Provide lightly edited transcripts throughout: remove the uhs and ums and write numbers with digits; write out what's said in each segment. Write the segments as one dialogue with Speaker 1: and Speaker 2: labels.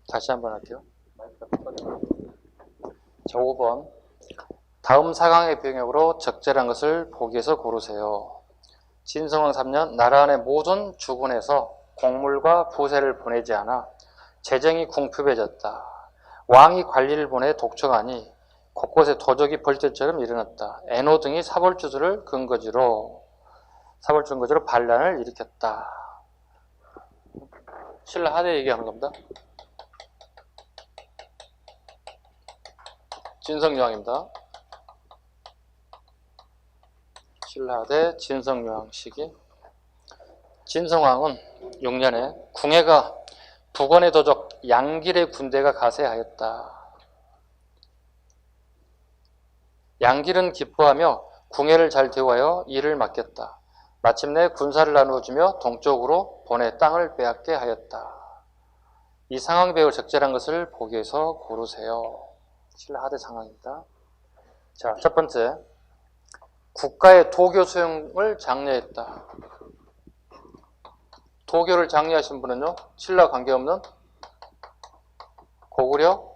Speaker 1: 다시 한번 할게요. 자, 5번. 다음 사강의 병역으로 적절한 것을 보기에서 고르세요. 진성왕 3년 나라 안의 모든 주군에서 공물과 부세를 보내지 않아 재정이 궁핍해졌다. 왕이 관리를 보내 독촉하니 곳곳에 도적이 벌떼처럼 일어났다. 애노 등이 사벌주들을 근거지로 반란을 일으켰다. 신라 하대 얘기하는 겁니다. 진성여왕입니다. 신라대 진성여왕 시기. 진성왕은 6년에 궁예가 북원의 도적 양길의 군대가 가세하였다. 양길은 기뻐하며 궁예를 잘 대우하여 일을 맡겼다. 마침내 군사를 나누어주며 동쪽으로 보내 땅을 빼앗게 하였다. 이 상황 배울 적절한 것을 보기에서 고르세요. 신라 하대 상황입니다. 자, 첫 번째. 국가의 도교 수용을 장려했다. 도교를 장려하신 분은요, 신라 관계없는 고구려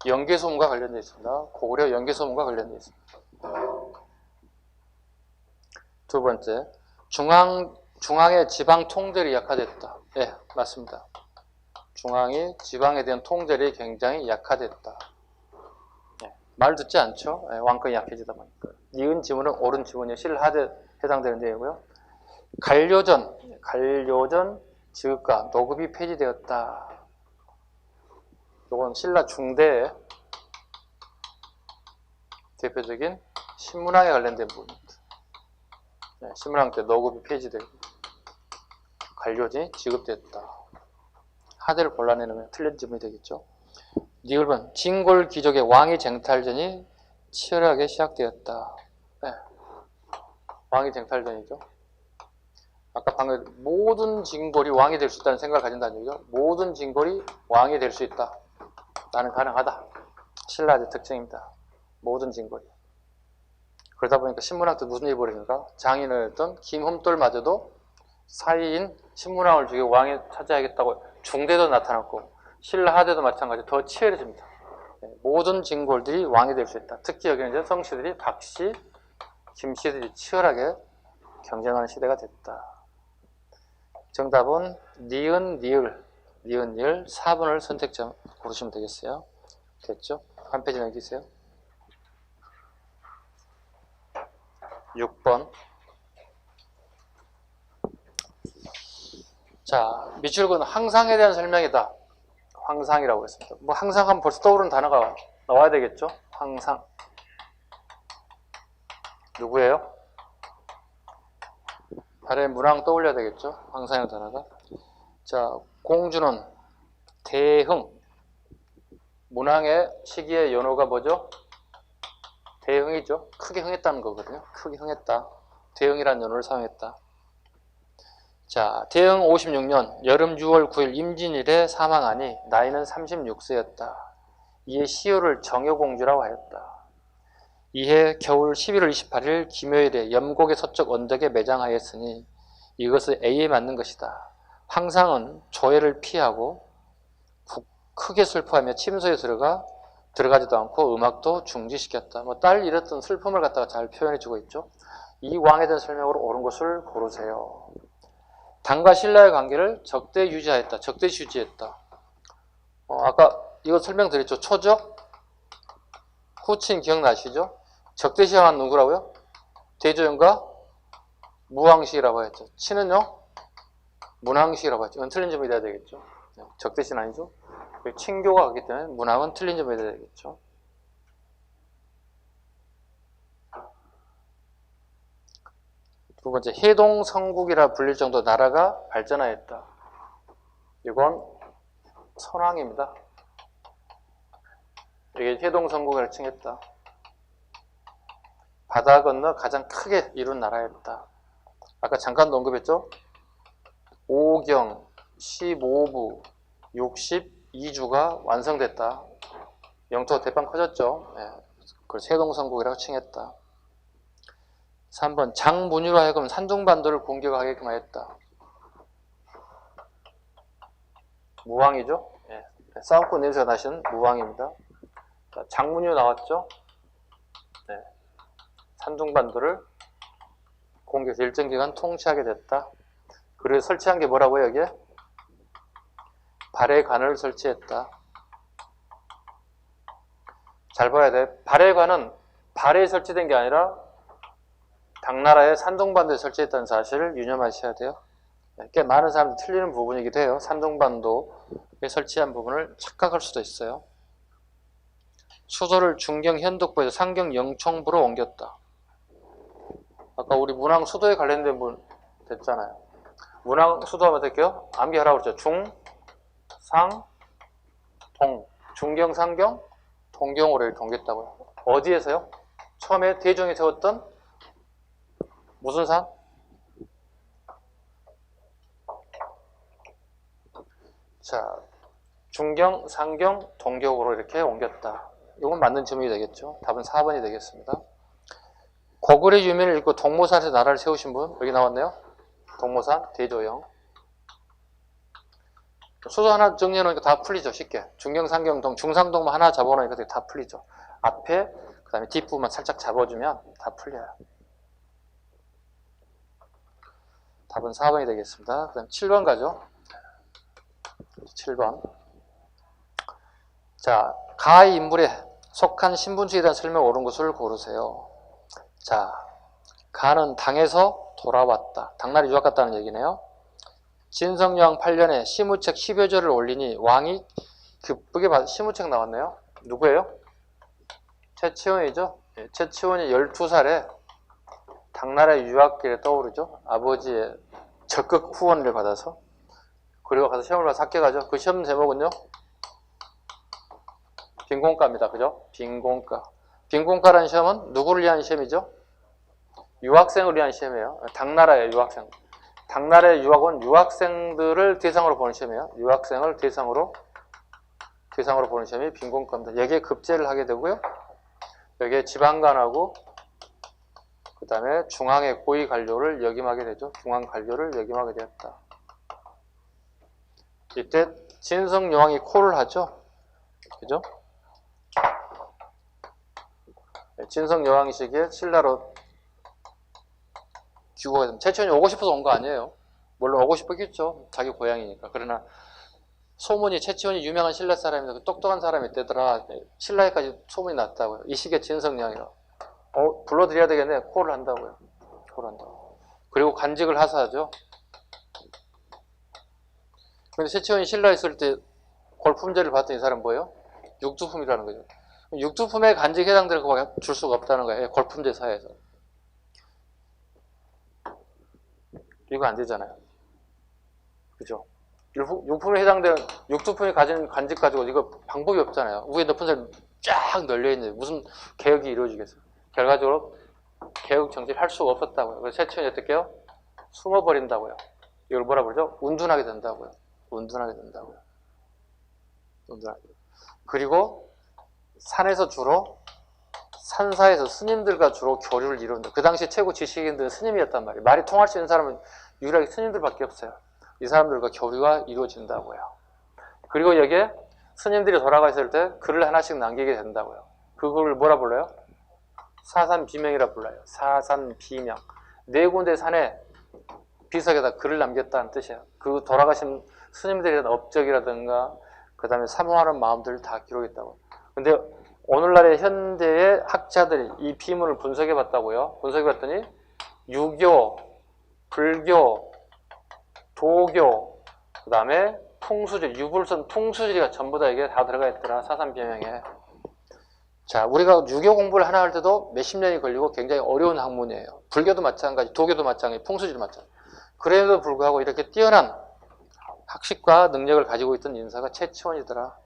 Speaker 1: 연개소문과 관련되어 있습니다. 고구려 연개소문과 관련되어 있습니다. 두 번째, 중앙의 지방 통제력이 약화됐다. 예, 맞습니다. 중앙이 지방에 대한 통제력이 굉장히 약화됐다. 예, 말 듣지 않죠? 예, 왕권이 약해지다 보니까. 니은 지문은 옳은 지문이에요. 신라하대 해당되는 내용이고요. 관료전 지급과 노급이 폐지되었다. 이건 신라 중대의 대표적인 신문왕에 관련된 부분입니다. 네, 신문왕 때 노급이 폐지되고 관료전이 지급됐다. 하대를 골라내놓으면 틀린 지문이 되겠죠. 니을번 진골 귀족의 왕위 쟁탈전이 치열하게 시작되었다. 네, 왕위 쟁탈전이죠. 아까 방금 모든 진골이 왕이 될 수 있다는 생각을 가진다는 얘기죠. 모든 진골이 왕이 될 수 있다. 나는 가능하다. 신라의 특징입니다. 모든 진골이. 그러다 보니까 신문왕 때 무슨 일이 벌어집니까? 장인어였던 김흠돌마저도 사이인 신문왕을 죽이고 왕에 차지하겠다고 중대도 나타났고 신라 하대도 마찬가지로 더 치열해집니다. 모든 진골들이 왕이 될 수 있다. 특히 여기는 이제 성씨들이 박씨, 김씨들이 치열하게 경쟁하는 시대가 됐다. 정답은 니은, 니을 4번을 선택점 고르시면 되겠어요. 됐죠? 한 페이지 넘기세요. 6번. 자, 미출군 항상에 대한 설명이다. 황상이라고 했습니다. 뭐 항상 하면 벌써 떠오르는 단어가 나와야 되겠죠? 황상. 누구예요? 발에 문왕 떠올려야 되겠죠? 황상이라는 단어가. 자, 공주는 대흥. 문왕의 시기의 연호가 뭐죠? 대흥이죠. 크게 흥했다는 거거든요. 크게 흥했다. 대흥이라는 연호를 사용했다. 자, 대흥 56년 여름 6월 9일 임진일에 사망하니 나이는 36세였다. 이에 시효를 정효공주라고 하였다. 이해 겨울 11월 28일 김효일에 염곡의 서쪽 언덕에 매장하였으니 이것을 A에 맞는 것이다. 황상은 조회를 피하고 크게 슬퍼하며 침소에 들어가지도 않고 음악도 중지시켰다. 뭐 딸 잃었던 슬픔을 갖다가 잘 표현해주고 있죠. 이 왕에 대한 설명으로 옳은 것을 고르세요. 당과 신라의 관계를 적대 유지하였다. 적대시 유지했다. 아까 이거 설명드렸죠. 초적, 후친 기억나시죠? 적대시한 누구라고요? 대조연과 무왕시라고 했죠. 친은요? 문왕시라고 했죠. 이건 틀린 점이 돼야 되겠죠. 적대시는 아니죠. 친교가 가기 때문에 문왕은 틀린 점이 돼야 되겠죠. 두 번째, 해동성국이라 불릴 정도 나라가 발전하였다. 이건 선왕입니다. 이게 해동성국이라고 칭했다. 바다 건너 가장 크게 이룬 나라였다. 아까 잠깐 언급했죠? 5경, 15부, 62주가 완성됐다. 영토가 대빵 커졌죠. 네. 그래서 해동성국이라고 칭했다. 3번 장문유로 하여금 산둥반도를 공격하게끔 하였다. 무왕이죠. 예. 싸움꾼 냄새가 나신 무왕입니다. 자, 장문유 나왔죠. 네. 산둥반도를 공격해서 일정 기간 통치하게 됐다. 그리고 설치한 게 뭐라고요, 여기에? 발해관을 설치했다. 잘 봐야 돼. 발해관은 발해에 설치된 게 아니라 당나라의 산둥반도에 설치했다는 사실을 유념하셔야 돼요. 꽤 많은 사람들이 틀리는 부분이기도 해요. 산둥반도에 설치한 부분을 착각할 수도 있어요. 수도를 중경 현덕부에서 상경 영총부로 옮겼다. 아까 우리 문왕 수도에 관련된 분 됐잖아요. 문왕 수도 하면 될게요. 암기하라고 그랬죠. 중, 상, 동. 중경, 상경, 동경으로 이렇게 옮겼다고요. 어디에서요? 처음에 대종이 세웠던 무슨 산? 자, 중경, 상경, 동경으로 이렇게 옮겼다. 이건 맞는 질문이 되겠죠. 답은 4번이 되겠습니다. 고구려 유민을 읽고 동모산에서 나라를 세우신 분 여기 나왔네요. 동모산, 대조영. 수도 하나 정리해놓으니까 다 풀리죠. 쉽게. 중경, 상경, 동, 중상동만 하나 잡아놓으니까 다 풀리죠. 앞에 그 다음에 뒷부분만 살짝 잡아주면 다 풀려요. 답은 4번이 되겠습니다. 그 다음 7번 가죠. 7번. 자, 가의 인물에 속한 신분증에 대한 설명 옳은 것을 고르세요. 자, 가는 당에서 돌아왔다. 당나라 유학 갔다는 얘기네요. 진성여왕 8년에 시무책 10여 절을 올리니 왕이 급하게 받아. 시무책 나왔네요. 누구예요? 최치원이죠. 최치원이 12살에 당나라의 유학길에 떠오르죠. 아버지의 적극 후원을 받아서. 그리고 가서 시험을 봐서 합격하죠. 그 시험 제목은요? 빈공과입니다. 그죠? 빈공과. 빈공과라는 시험은 누구를 위한 시험이죠? 유학생을 위한 시험이에요. 당나라의 유학생. 당나라의 유학은 유학생들을 대상으로 보는 시험이에요. 유학생을 대상으로 보는 시험이 빈공과입니다. 여기에 급제를 하게 되고요. 여기에 지방관하고 그 다음에 중앙의 고위 관료를 역임하게 되죠. 중앙 관료를 역임하게 되었다. 이때 진성여왕이 콜을 하죠. 그죠? 진성여왕 시기에 신라로 귀국하게 됩니다. 최치원이 오고 싶어서 온 거 아니에요. 물론 오고 싶었겠죠. 자기 고향이니까. 그러나 소문이 최치원이 유명한 신라 사람인데 똑똑한 사람이 있대더라. 신라에까지 소문이 났다고요. 이 시기에 진성여왕이라. 불러드려야 되겠네. 콜을 한다고요. 콜을 한다고. 그리고 관직을 하사하죠. 근데 최치원이 신라에 있을 때 골품제를 받던 이 사람 뭐예요? 육두품이라는 거죠. 육두품에 간직에 해당될 거밖에 줄 수가 없다는 거예요. 골품제 사회에서. 이거 안 되잖아요. 그죠? 육품에 해당되는, 육두품이 가진 간직 가지고 이거 방법이 없잖아요. 위에 높은 사람이 쫙 널려있는데 무슨 개혁이 이루어지겠어요? 결과적으로 개혁 정치를 할 수가 없었다고요. 그래서 최치원이 어떻게 해요? 숨어버린다고요. 이걸 뭐라 그러죠? 운둔하게 된다고요. 운둔하게 된다고요. 운둔하게. 그리고 산에서 주로 산사에서 스님들과 주로 교류를 이룬다. 그 당시 최고 지식인들은 스님이었단 말이에요. 말이 통할 수 있는 사람은 유일하게 스님들밖에 없어요. 이 사람들과 교류가 이루어진다고요. 그리고 여기에 스님들이 돌아가 있을 때 글을 하나씩 남기게 된다고요. 그 글을 뭐라 불러요? 사산비명이라 불러요. 사산비명. 4군데 산에 비석에다 글을 남겼다는 뜻이에요. 그 돌아가신 스님들에 대한 업적이라든가 그 다음에 사모하는 마음들을 다 기록했다고. 근데 오늘날의 현대의 학자들이 이 비문을 분석해 봤다고요. 분석해 봤더니 유교, 불교, 도교, 그 다음에 풍수질, 유불선, 풍수지리가 전부 다 이게 다 들어가 있더라. 사산비명에. 자, 우리가 유교 공부를 하나 할 때도 몇십 년이 걸리고 굉장히 어려운 학문이에요. 불교도 마찬가지, 도교도 마찬가지, 풍수지도 마찬가지. 그래도 불구하고 이렇게 뛰어난 학식과 능력을 가지고 있던 인사가 최치원이더라.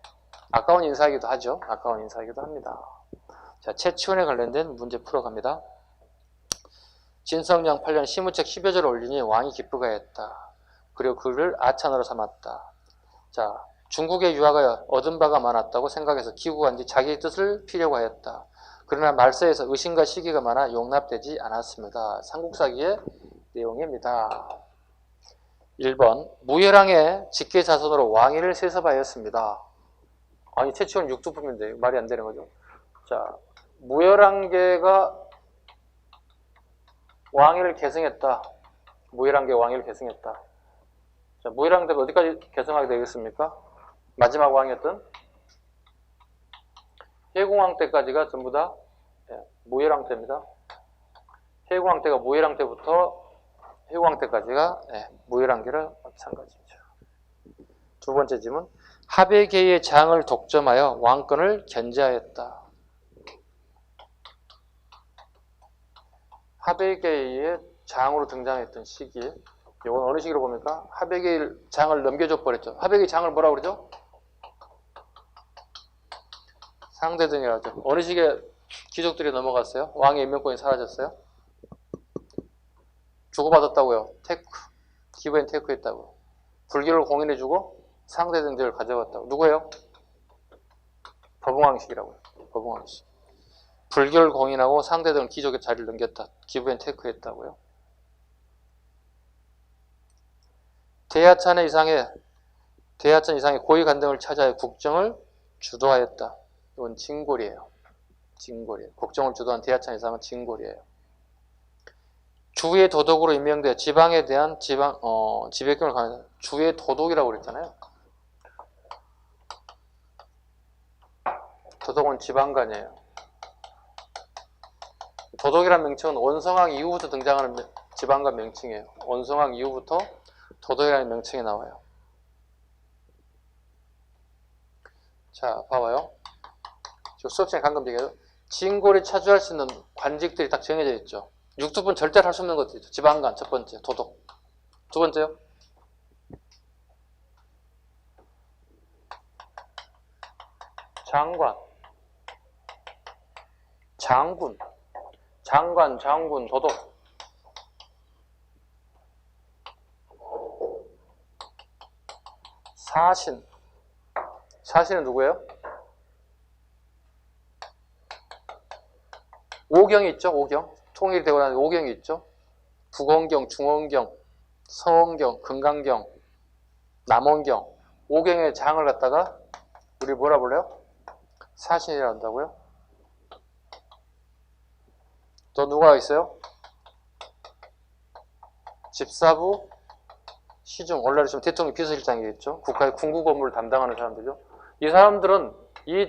Speaker 1: 아까운 인사이기도 하죠. 아까운 인사이기도 합니다. 자, 최치원에 관련된 문제 풀어갑니다. 진성여왕 8년 시무책 10여 절을 올리니 왕이 기쁘가했다. 그리고 그를 아찬으로 삼았다. 자, 중국의 유학을 얻은 바가 많았다고 생각해서 귀국한 뒤 자기의 뜻을 피려고 하였다. 그러나 말세에서 의심과 시기가 많아 용납되지 않았습니다. 삼국사기의 내용입니다. 1번 무열왕의 직계자손으로 왕위를 세습하였습니다. 아니 최초는 육두품인데 말이 안 되는 거죠. 자, 무열왕계가 왕위를 계승했다. 무열왕계 왕위를 계승했다. 자, 무열왕대가 어디까지 계승하게 되겠습니까? 마지막 왕이었던 해공왕 때까지가 전부 다 무열왕 때입니다. 해공왕 때가 무열왕 때부터 해공왕 때까지가 무열왕계를 마찬가지죠. 두 번째 질문. 하백계의 장을 독점하여 왕권을 견제하였다. 하백계의 장으로 등장했던 시기에 이건 어느 시기로 봅니까? 하백의 장을 넘겨줘 버렸죠. 하백의 장을 뭐라고 그러죠? 상대등이라고 하죠. 어느 시기에 귀족들이 넘어갔어요? 왕의 임명권이 사라졌어요? 주고받았다고요. 테크. 기부엔 테크했다고. 불교를 공인해주고 상대등들을 가져갔다고. 누구예요? 법흥왕식이라고요. 법흥왕식. 불교를 공인하고 상대등 귀족의 자리를 넘겼다. 기부엔 테크했다고요. 대하천 이상의 고위 간등을 찾아야 국정을 주도하였다. 이건 징골이에요. 징골이에요. 국정을 주도한 대하천 이상은 징골이에요. 주의 도독으로 임명되어 지방에 대한 지배권을 가는 주의 도독이라고 그랬잖아요. 도독은 지방관이에요. 도독이라는 명칭은 원성왕 이후부터 등장하는 지방관 명칭이에요. 원성왕 이후부터 도독이라는 명칭이 나와요. 자, 봐봐요. 수업 시간에 방금 얘기해요. 징골이 차지할 수 있는 관직들이 딱 정해져 있죠. 육두분 절대로 할 수 없는 것들이죠. 지방관 첫 번째, 도독. 두 번째요. 장관, 장군, 장관, 장군, 도독. 사신. 사신은 누구예요? 오경이 있죠. 오경. 통일이 되고 나서 오경이 있죠. 북원경, 중원경, 서원경, 금강경, 남원경. 오경의 장을 갖다가 우리 뭐라 불러요? 사신이라 한다고요. 또 누가 있어요? 집사부, 시중. 원래는 지금 대통령 비서실장이겠죠. 국가의 군국 업무를 담당하는 사람들이죠. 이 사람들은 이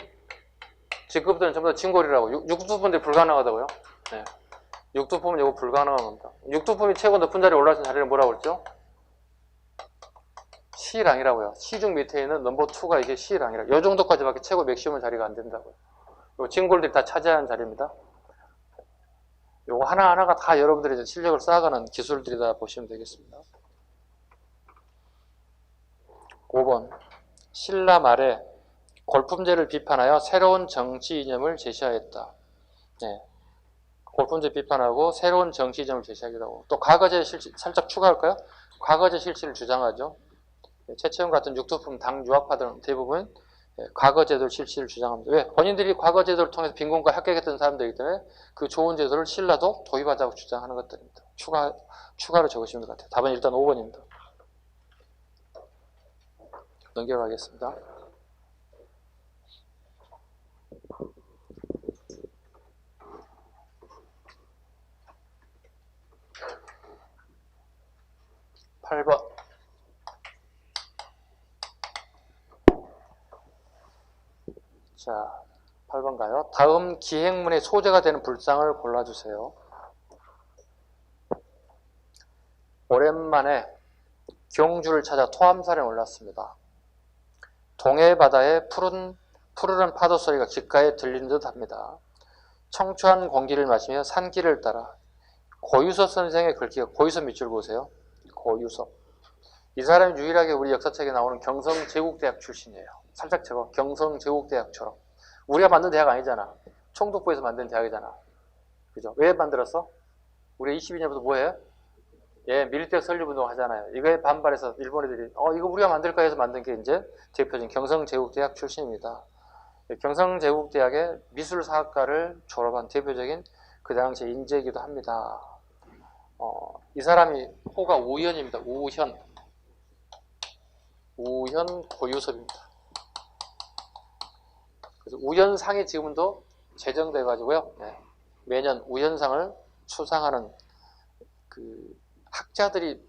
Speaker 1: 직급들은 전부 다 징골이라고. 육두품들이 불가능하다고요. 네. 육두품은 이거 불가능한 겁니다. 육두품이 최고 높은 자리에 올라선 자리를 뭐라고 그랬죠? C랑이라고요. C중 밑에 있는 넘버 2가 이게 C랑이라. 이 정도까지밖에 최고 맥시멈 자리가 안 된다고요. 요 징골들이 다 차지하는 자리입니다. 요거 하나하나가 다 여러분들이 실력을 쌓아가는 기술들이다 보시면 되겠습니다. 5번. 신라 말에 골품제를 비판하여 새로운 정치 이념을 제시하였다. 네. 골품제 비판하고 새로운 정치 이념을 제시하기도 하고 또 과거제 실시 살짝 추가할까요? 과거제 실시를 주장하죠. 최채원 같은 육두품 당 유학파들은 대부분 과거제도 실시를 주장합니다. 왜? 본인들이 과거제도를 통해서 빈곤과 합격했던 사람들이기 때문에 그 좋은 제도를 신라도 도입하자고 주장하는 것들입니다. 추가로 적으시면 될 것 같아요. 답은 일단 5번입니다. 넘겨가겠습니다. (8번) 자, 8번 가요. 다음 기행문의 소재가 되는 불상을 골라주세요. 오랜만에 경주를 찾아 토암산에 올랐습니다. 동해 바다에 푸르른 파도 소리가 귓가에 들리는 듯 합니다. 청초한 공기를 마시며 산길을 따라 고유섭 선생의 글귀가 고유섭 밑줄 보세요. 고유섭. 이 사람이 유일하게 우리 역사책에 나오는 경성제국대학 출신이에요. 살짝 적어. 경성제국대학처럼. 우리가 만든 대학 아니잖아. 총독부에서 만든 대학이잖아. 그죠? 왜 만들었어? 우리 22년부터 뭐해요? 예, 밀대학 설립운동 하잖아요. 이거에 반발해서 일본 애들이 이거 우리가 만들까 해서 만든 게 이제 대표적인 경성제국대학 출신입니다. 경성제국대학의 미술사학과를 졸업한 대표적인 그 당시 인재이기도 합니다. 이 사람이 호가 우현입니다. 우현. 우현 고유섭입니다. 그래서 우현상이 지금도 제정돼 가지고요. 네. 매년 우현상을 추상하는 그 학자들이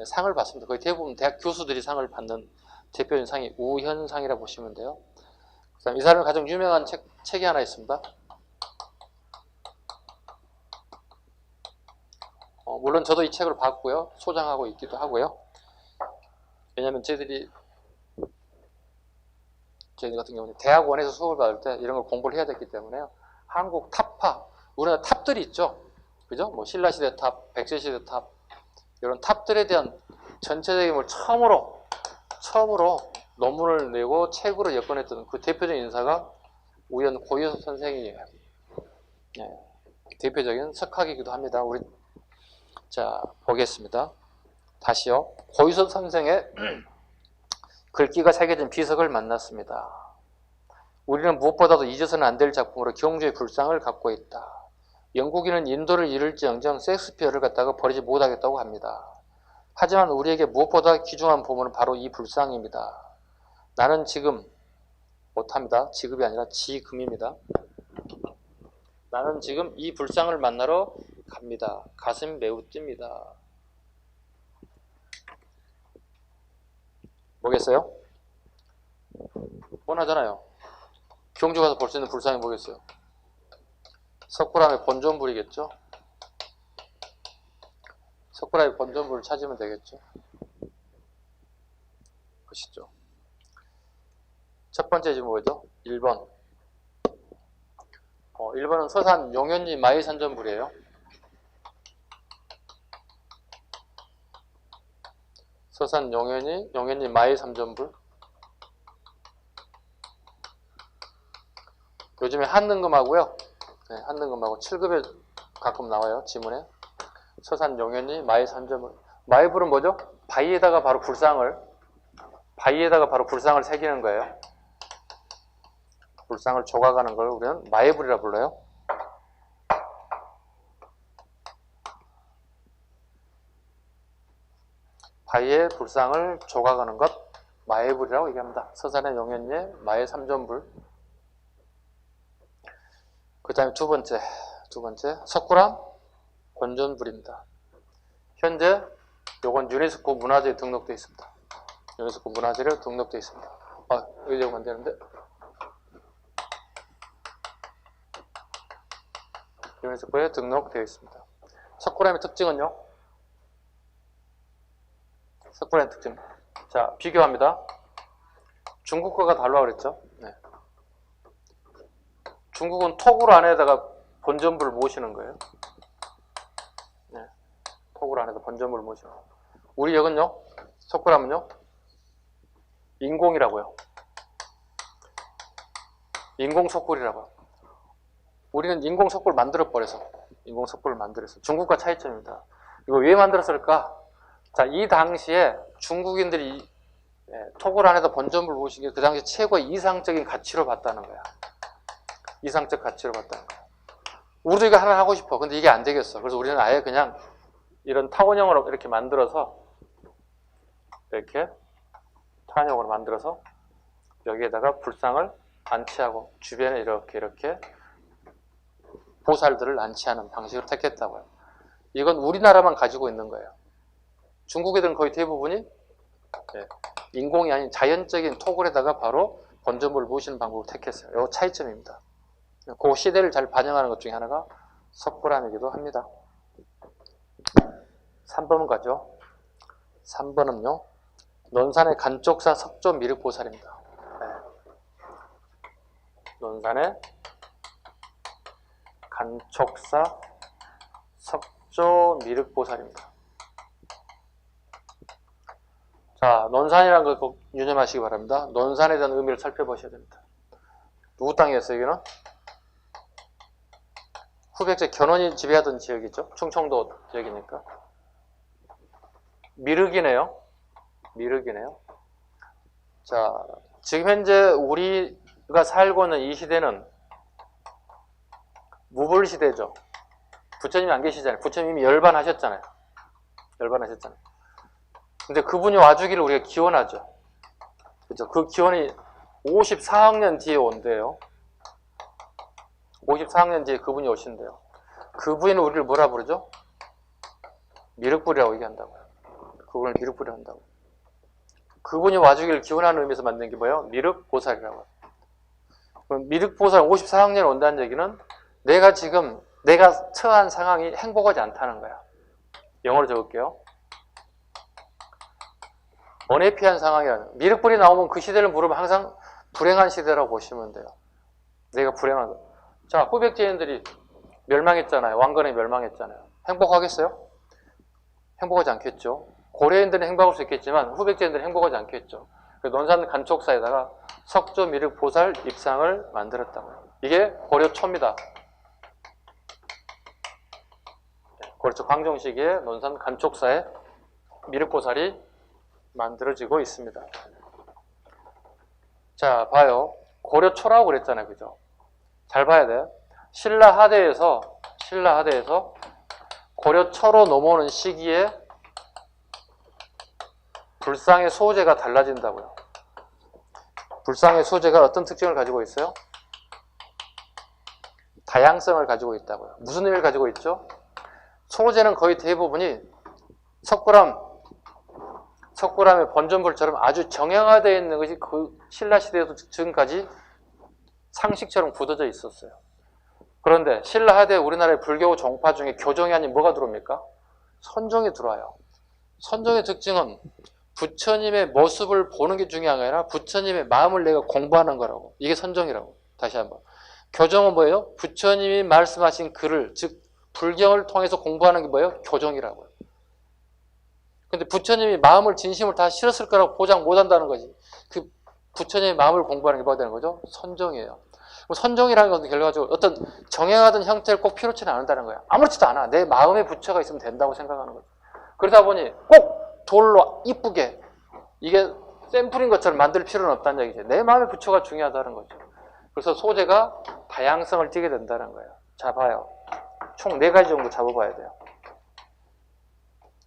Speaker 1: 상을 받습니다. 거의 대부분 대학 교수들이 상을 받는 대표적인 상이 우현상이라고 보시면 돼요. 그다음 이 사람의 가장 유명한 책이 하나 있습니다. 물론 저도 이 책을 봤고요. 소장하고 있기도 하고요. 왜냐하면 저희들 같은 경우는 대학원에서 수업을 받을 때 이런 걸 공부를 해야 됐기 때문에요. 한국 탑파, 우리나라 탑들이 있죠. 그죠? 뭐 신라시대 탑, 백제시대 탑, 이런 탑들에 대한 전체적인 걸 처음으로 논문을 내고 책으로 엮어냈던 그 대표적인 인사가 우현 고유섭 선생이에요. 네. 대표적인 석학이기도 합니다. 우리 자 보겠습니다. 다시요. 고유섭 선생의 글귀가 새겨진 비석을 만났습니다. 우리는 무엇보다도 잊어서는 안 될 작품으로 경주의 불상을 갖고 있다. 영국인은 인도를 잃을지언정 셰익스피어를 갖다가 버리지 못하겠다고 합니다. 하지만 우리에게 무엇보다 귀중한 보물은 바로 이 불상입니다. 나는 지금 못합니다. 지급이 아니라 지금입니다. 나는 지금 이 불상을 만나러 갑니다. 가슴이 매우 뜁니다. 뭐겠어요? 뻔하잖아요. 경주 가서 볼 수 있는 불상이 뭐겠어요? 석굴암의 본전불이겠죠? 석굴암의 본전불을 찾으면 되겠죠? 보시죠. 첫 번째 지금 뭐죠? 1번. 1번은 서산 용현리 마의산전불이에요. 서산 용현리 마의산전불. 요즘에 한능금하고요. 네, 한능금하고 7급에 가끔 나와요. 지문에. 서산 용현리 마의산전불. 마의불은 뭐죠? 바위에다가 바로 불상을 새기는 거예요. 불상을 조각하는 걸 우리는 마의불이라 불러요. 바위에 불상을 조각하는 것 마의불이라고 얘기합니다. 서산의 용현리의 마의삼전불. 그 다음에 두 번째 석굴암 본전불입니다. 현재 요건 유네스코 문화재에 등록되어 있습니다. 유네스코 문화재로 등록되어 있습니다. 여기 적으면 안 되는데. 유네스코에 등록되어 있습니다. 석굴암의 특징은요? 석굴암의 특징. 자, 비교합니다. 중국과가 달라고 그랬죠? 네. 중국은 토굴 안에다가 본전불을 모시는 거예요. 네. 토굴 안에다 본전불을 모시는 거예요. 우리 여긴요? 석굴암은요? 인공이라고요. 인공석굴이라고요. 우리는 인공석굴을 만들어버려서 중국과 차이점입니다. 이거 왜 만들었을까? 자, 이 당시에 중국인들이 토굴 안에다 본전불 모신 게 그 당시 최고의 이상적인 가치로 봤다는 거야. 이상적 가치로 봤다는 거야. 우리도 이거 하나 하고 싶어. 근데 이게 안 되겠어. 그래서 우리는 아예 그냥 이런 타원형으로 이렇게 만들어서 타원형으로 만들어서 여기에다가 불상을 안치하고 주변에 이렇게 보살들을 안치하는 방식으로 택했다고요. 이건 우리나라만 가지고 있는 거예요. 중국 애들은 거의 대부분이 인공이 아닌 자연적인 토굴에다가 바로 본전불을 모시는 방법을 택했어요. 이거 차이점입니다. 그 시대를 잘 반영하는 것 중에 하나가 석굴암이기도 합니다. 3번 가죠. 3번은요. 논산의 간쪽사 석조 미륵보살입니다. 논산의 간촉사 석조 미륵보살입니다. 자, 논산이라는 걸 꼭 유념하시기 바랍니다. 논산에 대한 의미를 살펴보셔야 됩니다. 누구 땅이었어요, 여기는? 후백제 견훤이 지배하던 지역이죠. 충청도 지역이니까. 미륵이네요. 자, 지금 현재 우리가 살고 있는 이 시대는 무불시대죠. 부처님이 안 계시잖아요. 부처님이 열반하셨잖아요. 근데 그분이 와주기를 우리가 기원하죠. 그죠? 그 기원이 54학년 뒤에 온대요. 54학년 뒤에 그분이 오신대요. 그 부인은 우리를 뭐라 부르죠? 미륵불이라고 얘기한다고요. 그분을 미륵불이 한다고. 그분이 와주기를 기원하는 의미에서 만든 게 뭐예요? 미륵보살이라고. 그럼 미륵보살 54학년에 온다는 얘기는 내가 지금 내가 처한 상황이 행복하지 않다는 거야. 영어로 적을게요. 언해피한 상황이라는. 미륵불이 나오면 그 시대를 물으면 항상 불행한 시대라고 보시면 돼요. 내가 불행하다. 자, 후백제인들이 멸망했잖아요. 왕건이 멸망했잖아요. 행복하겠어요? 행복하지 않겠죠. 고려인들은 행복할 수 있겠지만 후백제인들은 행복하지 않겠죠. 논산 간촉사에다가 석조 미륵 보살 입상을 만들었다고요. 이게 고려 초입니다. 고려 광종 시기에 논산 간촉사에 미륵 보살이 만들어지고 있습니다. 자, 봐요. 고려 초라고 그랬잖아요. 그죠? 잘 봐야 돼. 신라하대에서 고려 초로 넘어오는 시기에 불상의 소재가 달라진다고요. 불상의 소재가 어떤 특징을 가지고 있어요? 다양성을 가지고 있다고요. 무슨 의미를 가지고 있죠? 소재는 거의 대부분이 석굴암의 본전불처럼 아주 정형화되어 있는 것이 그 신라시대에도 지금까지 상식처럼 굳어져 있었어요. 그런데 신라하대 우리나라의 불교 종파 중에 교종이 아닌 뭐가 들어옵니까? 선종이 들어와요. 선종의 특징은 부처님의 모습을 보는 게 중요한 게 아니라 부처님의 마음을 내가 공부하는 거라고. 이게 선종이라고. 다시 한번. 교종은 뭐예요? 부처님이 말씀하신 글을, 즉 불경을 통해서 공부하는 게 뭐예요? 교종이라고요. 근데 부처님이 마음을 진심을 다 실었을 거라고 보장 못 한다는 거지. 그 부처님의 마음을 공부하는 게 뭐가 되는 거죠? 선종이에요. 선종이라는 것은 결과적으로 어떤 정형화된 형태를 꼭 필요치는 않는다는 거야. 아무렇지도 않아. 내 마음에 부처가 있으면 된다고 생각하는 거죠. 그러다 보니 꼭 돌로 이쁘게 이게 샘플인 것처럼 만들 필요는 없다는 얘기죠. 내 마음의 부처가 중요하다는 거죠. 그래서 소재가 다양성을 띠게 된다는 거예요. 자, 봐요. 총 4가지 정도 잡아봐야 돼요.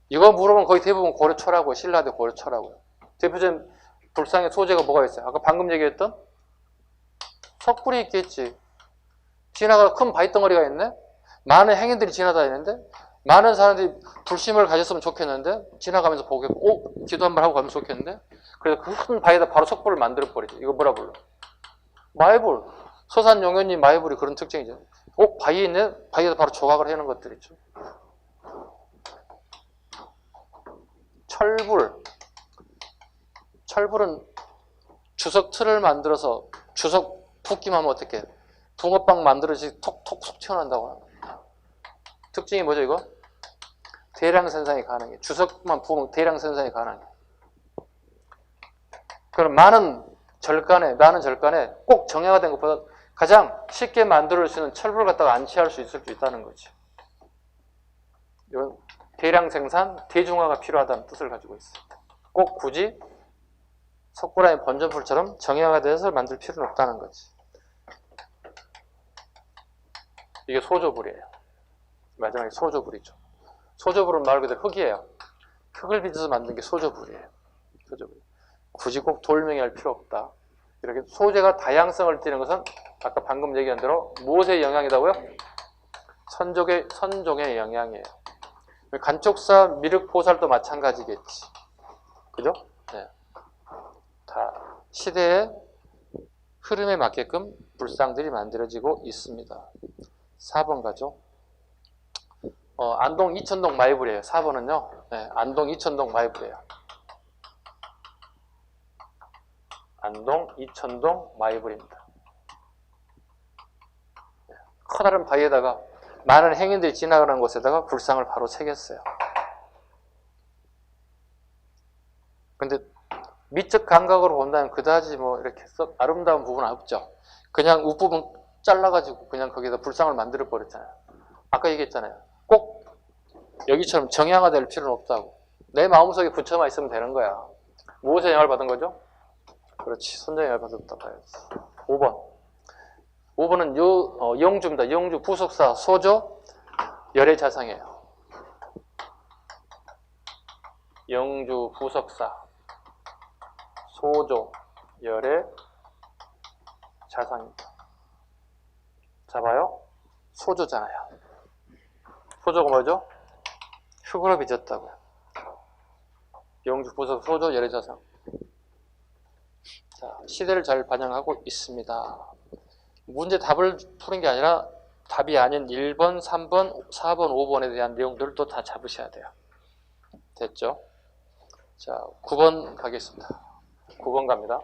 Speaker 1: 이거 물어보면 거의 대부분 고려초라고요. 신라대 고려초라고요. 대표적인 불상의 소재가 뭐가 있어요? 아까 방금 얘기했던 석불이 있겠지. 지나가 큰 바위덩어리가 있네. 많은 행인들이 지나다니는데 많은 사람들이 불심을 가졌으면 좋겠는데 지나가면서 보겠고 기도 한번 하고 가면 좋겠는데 그래서 그 큰 바위에다 바로 석불을 만들어 버리죠. 이거 뭐라 불러? 마이불. 서산용현님 마이불이 그런 특징이죠. 바위에 있네? 바위에다 바로 조각을 해놓은 것들 있죠. 철불은 주석 틀을 만들어서 주석 붓기만 하면 어떻게 붕어빵 만들어지 톡톡 속 튀어나온다고. 특징이 뭐죠 이거? 대량 생산이 가능해. 주석만 부으면 대량 생산이 가능해. 그럼 많은 절간에 꼭 정형화된 것보다 가장 쉽게 만들 수 있는 철불 갖다가 안치할 수 있을 수 있다는 거지. 이건 대량 생산, 대중화가 필요하다는 뜻을 가지고 있어요. 꼭 굳이 석굴암의 본전불처럼 정형화돼서 만들 필요는 없다는 거지. 이게 소조불이에요. 마지막에 소조불이죠. 소조불은 말 그대로 흙이에요. 흙을 빚어서 만든 게 소조불이에요. 소조불. 굳이 꼭 돌멩이 할 필요 없다. 이렇게 소재가 다양성을 띠는 것은 아까 방금 얘기한 대로 무엇의 영향이다고요? 선종의 영향이에요. 간촉사 미륵보살도 마찬가지겠지. 그죠? 네. 다 시대의 흐름에 맞게끔 불상들이 만들어지고 있습니다. 4번 가죠. 안동 이천동 마이불이에요. 4번은요. 네, 안동 이천동 마이불이에요. 안동 이천동 마이불입니다. 네, 커다란 바위에다가 많은 행인들이 지나가는 곳에다가 불상을 바로 새겼어요. 근데 미적 감각으로 본다면 그다지 뭐 이렇게 썩 아름다운 부분은 없죠. 그냥 윗부분 잘라가지고 그냥 거기다 불상을 만들어 버렸잖아요. 아까 얘기했잖아요. 꼭 여기처럼 정형화될 필요는 없다고. 내 마음속에 부처만 있으면 되는 거야. 무엇에 영향을 받은 거죠? 그렇지. 선정에 영향을 받았다 봐야지. 5번은 영주입니다. 영주 부속사 소조 열애자상이에요. 영주 부석사 소조 열의 자상입니다. 자, 봐요. 소조잖아요. 소조가 뭐죠? 흙으로 빚었다고요. 영주 부석 소조 열의 자상. 자, 시대를 잘 반영하고 있습니다. 문제 답을 푸는 게 아니라 답이 아닌 1번, 3번, 4번, 5번에 대한 내용들도 다 잡으셔야 돼요. 됐죠? 자, 9번 가겠습니다. 9번 갑니다.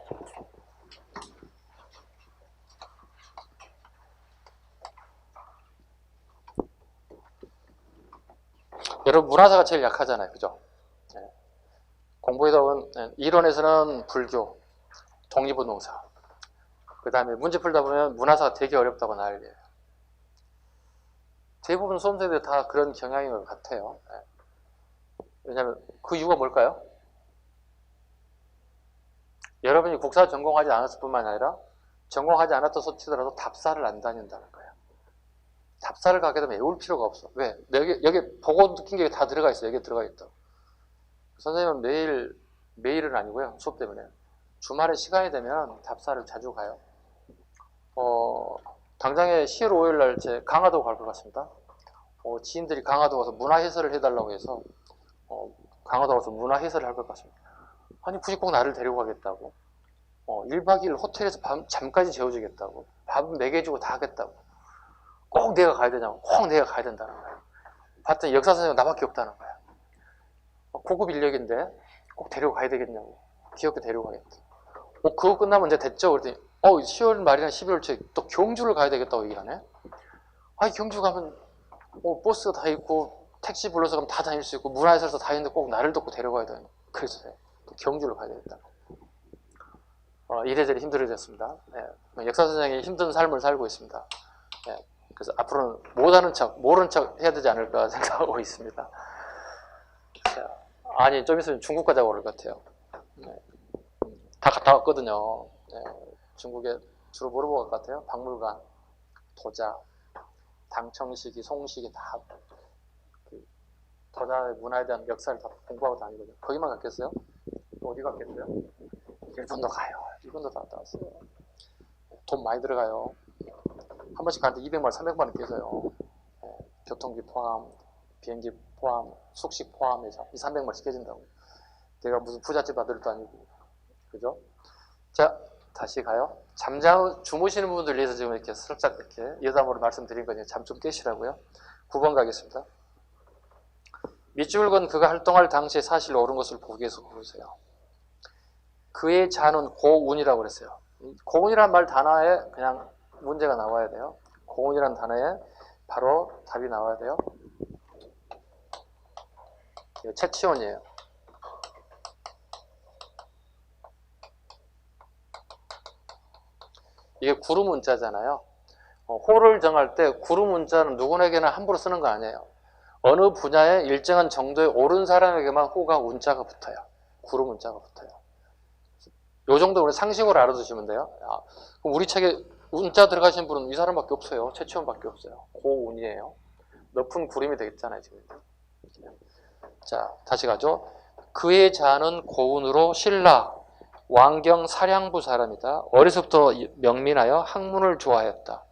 Speaker 1: 여러분, 문화사가 제일 약하잖아요. 그죠? 네. 공부에다 보면, 이론에서는 불교, 독립운동사. 그 다음에 문제 풀다 보면 문화사가 되게 어렵다고 난리예요. 대부분 수험생들 다 그런 경향인 것 같아요. 네. 왜냐하면 그 이유가 뭘까요? 여러분이 국사 전공하지 않았을 뿐만 아니라 전공하지 않았다 소치더라도 답사를 안 다닌다는 거예요. 답사를 가게 되면 외울 필요가 없어. 왜? 여기 보고 느낀 게 다 들어가 있어요. 여기 들어가 있다고. 선생님은 매일은 아니고요. 수업 때문에. 주말에 시간이 되면 답사를 자주 가요. 당장에 10월 5일 날 제 강화도 갈 것 같습니다. 지인들이 강화도 가서 문화 해설을 해달라고 해서 강화도 가서 문화 해설을 할 것 같습니다. 아니 굳이 꼭 나를 데리고 가겠다고. 1박 2일 호텔에서 잠까지 재워주겠다고. 밥은 먹여주고 다 하겠다고. 꼭 내가 가야 되냐고. 꼭 내가 가야 된다는 거예요. 봤더니 역사 선생님은 나밖에 없다는 거예요. 고급 인력인데 꼭 데리고 가야 되겠냐고. 귀엽게 데리고 가겠다. 그거 끝나면 이제 됐죠? 그랬더니 10월 말이나 11월 초에 또 경주를 가야 되겠다고 얘기를 하네. 아니 경주 가면 버스가 다 있고 택시 불러서 가면 다 다닐 수 있고 문화해설서 다 있는데 꼭 나를 돕고 데려가야 되는. 그래서 또 경주를 가야 되겠다. 이래저래 힘들어졌습니다. 네. 역사 선생님이 힘든 삶을 살고 있습니다. 네. 그래서 앞으로는 못하는 척, 모르는 척 해야 되지 않을까 생각하고 있습니다. 자, 아니 좀 있으면 중국 가자고 그럴 것 같아요. 네. 다 갔다 왔거든요. 네. 중국에 주로 물어볼 것 같아요. 박물관, 도자, 당청시기, 송시기 다 도자의 문화에 대한 역사를 다 공부하고 다니거든요. 거기만 갔겠어요? 어디 갔겠어요? 일본도 가요. 일본도 다 갔다 왔어요. 돈 많이 들어가요. 한 번씩 가는데 200만, 300만 원 깨져요. 네. 교통비 포함, 비행기 포함, 숙식 포함해서 2, 300만원씩 깨진다고. 내가 무슨 부잣집 아들도 아니고. 그죠? 자, 다시 가요. 주무시는 분들 위해서 지금 이렇게 살짝 이렇게 여담으로 말씀드린 거니까 잠 좀 깨시라고요. 9번 가겠습니다. 밑줄 건 그가 활동할 당시에 사실 옳은 것을 보기 위해서 고르세요. 그의 자는 고운이라고 그랬어요. 고운이란 말 단어에 그냥 문제가 나와야 돼요. 고운이란 단어에 바로 답이 나와야 돼요. 이거 채치원이에요. 이게 구루문자잖아요. 호를 정할 때 구루문자는 누구에게나 함부로 쓰는 거 아니에요. 어느 분야에 일정한 정도의 옳은 사람에게만 호가 운자가 붙어요. 구루문자가 붙어요. 요 정도 우리 상식으로 알아두시면 돼요. 그럼 우리 책에 운자 들어가신 분은 이 사람밖에 없어요. 최치원밖에 없어요. 고운이에요. 높은 구름이 되겠잖아요. 지금. 자, 다시 가죠. 그의 자는 고운으로 신라 왕경 사량부 사람이다. 어려서부터 명민하여 학문을 좋아하였다.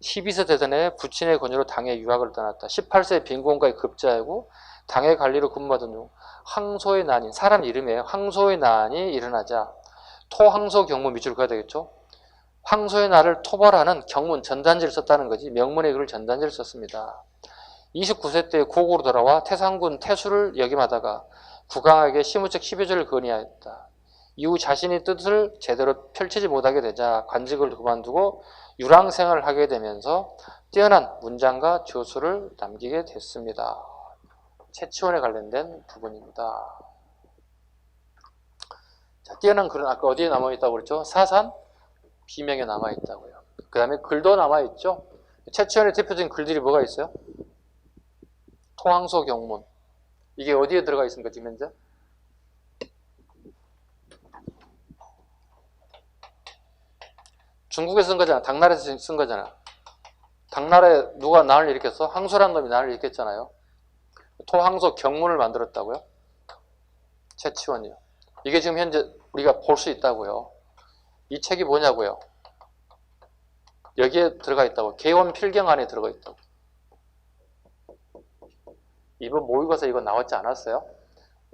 Speaker 1: 12세 대전에 부친의 권유로 당의 유학을 떠났다. 18세 빈곤가에 급제하고 당의 관리로 근무하던 중 황소의 난이, 사람 이름이에요. 황소의 난이 일어나자 토황소 경문 밑줄 그어야 되겠죠. 황소의 날을 토벌하는 경문 전단지를 썼다는 거지. 명문의 글을 전단지를 썼습니다. 29세 때 고국으로 돌아와 태상군 태수를 역임하다가 국왕에게 시무책 10여조를 건의하였다. 이후 자신의 뜻을 제대로 펼치지 못하게 되자 관직을 그만두고 유랑생활을 하게 되면서 뛰어난 문장과 저수를 남기게 됐습니다. 채치원에 관련된 부분입니다. 자, 뛰어난 글은 아까 어디에 남아있다고 그랬죠? 사산 비명에 남아있다고요. 그 다음에 글도 남아있죠? 채치원의 대표적인 글들이 뭐가 있어요? 토황소 경문. 이게 어디에 들어가 있습니까, 지금 현재? 중국에서 쓴 거잖아. 당나라에서 쓴 거잖아. 당나라에 누가 난을 일으켰어? 황소라는 놈이 난을 일으켰잖아요. 토황소 경문을 만들었다고요? 채치원이요. 이게 지금 현재 우리가 볼 수 있다고요. 이 책이 뭐냐고요? 여기에 들어가 있다고. 개원 필경 안에 들어가 있다고. 이번 모의고사 이거 나왔지 않았어요?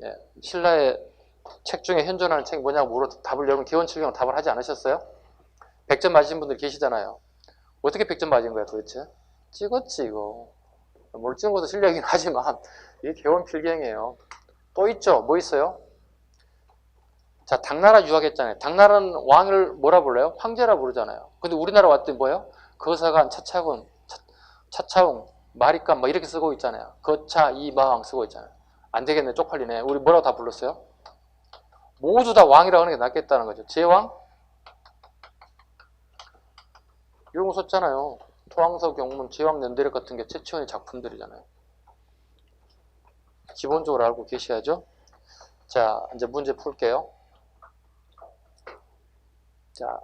Speaker 1: 예, 신라의 책 중에 현존하는 책이 뭐냐고 물어도 답을 여러분 개원 필경 답을 하지 않으셨어요? 100점 맞으신 분들 계시잖아요. 어떻게 100점 맞은 거야 도대체? 찍었지 이거. 뭘 찍은 것도 실력이긴 하지만 이게 개원 필경이에요. 또 있죠? 뭐 있어요? 자, 당나라 유학했잖아요. 당나라는 왕을 뭐라 불러요? 황제라 부르잖아요. 근데 우리나라 왔더니 뭐예요? 거사관, 차차군, 차차웅, 마리감 뭐 이렇게 쓰고 있잖아요. 거차, 이마왕 쓰고 있잖아요. 안 되겠네, 쪽팔리네. 우리 뭐라고 다 불렀어요? 모두 다 왕이라고 하는 게 낫겠다는 거죠. 제왕? 이런 거 썼잖아요. 토항서 경문, 제왕 연대력 같은 게 최초의 작품들이잖아요. 기본적으로 알고 계셔야죠. 자, 이제 문제 풀게요. 자,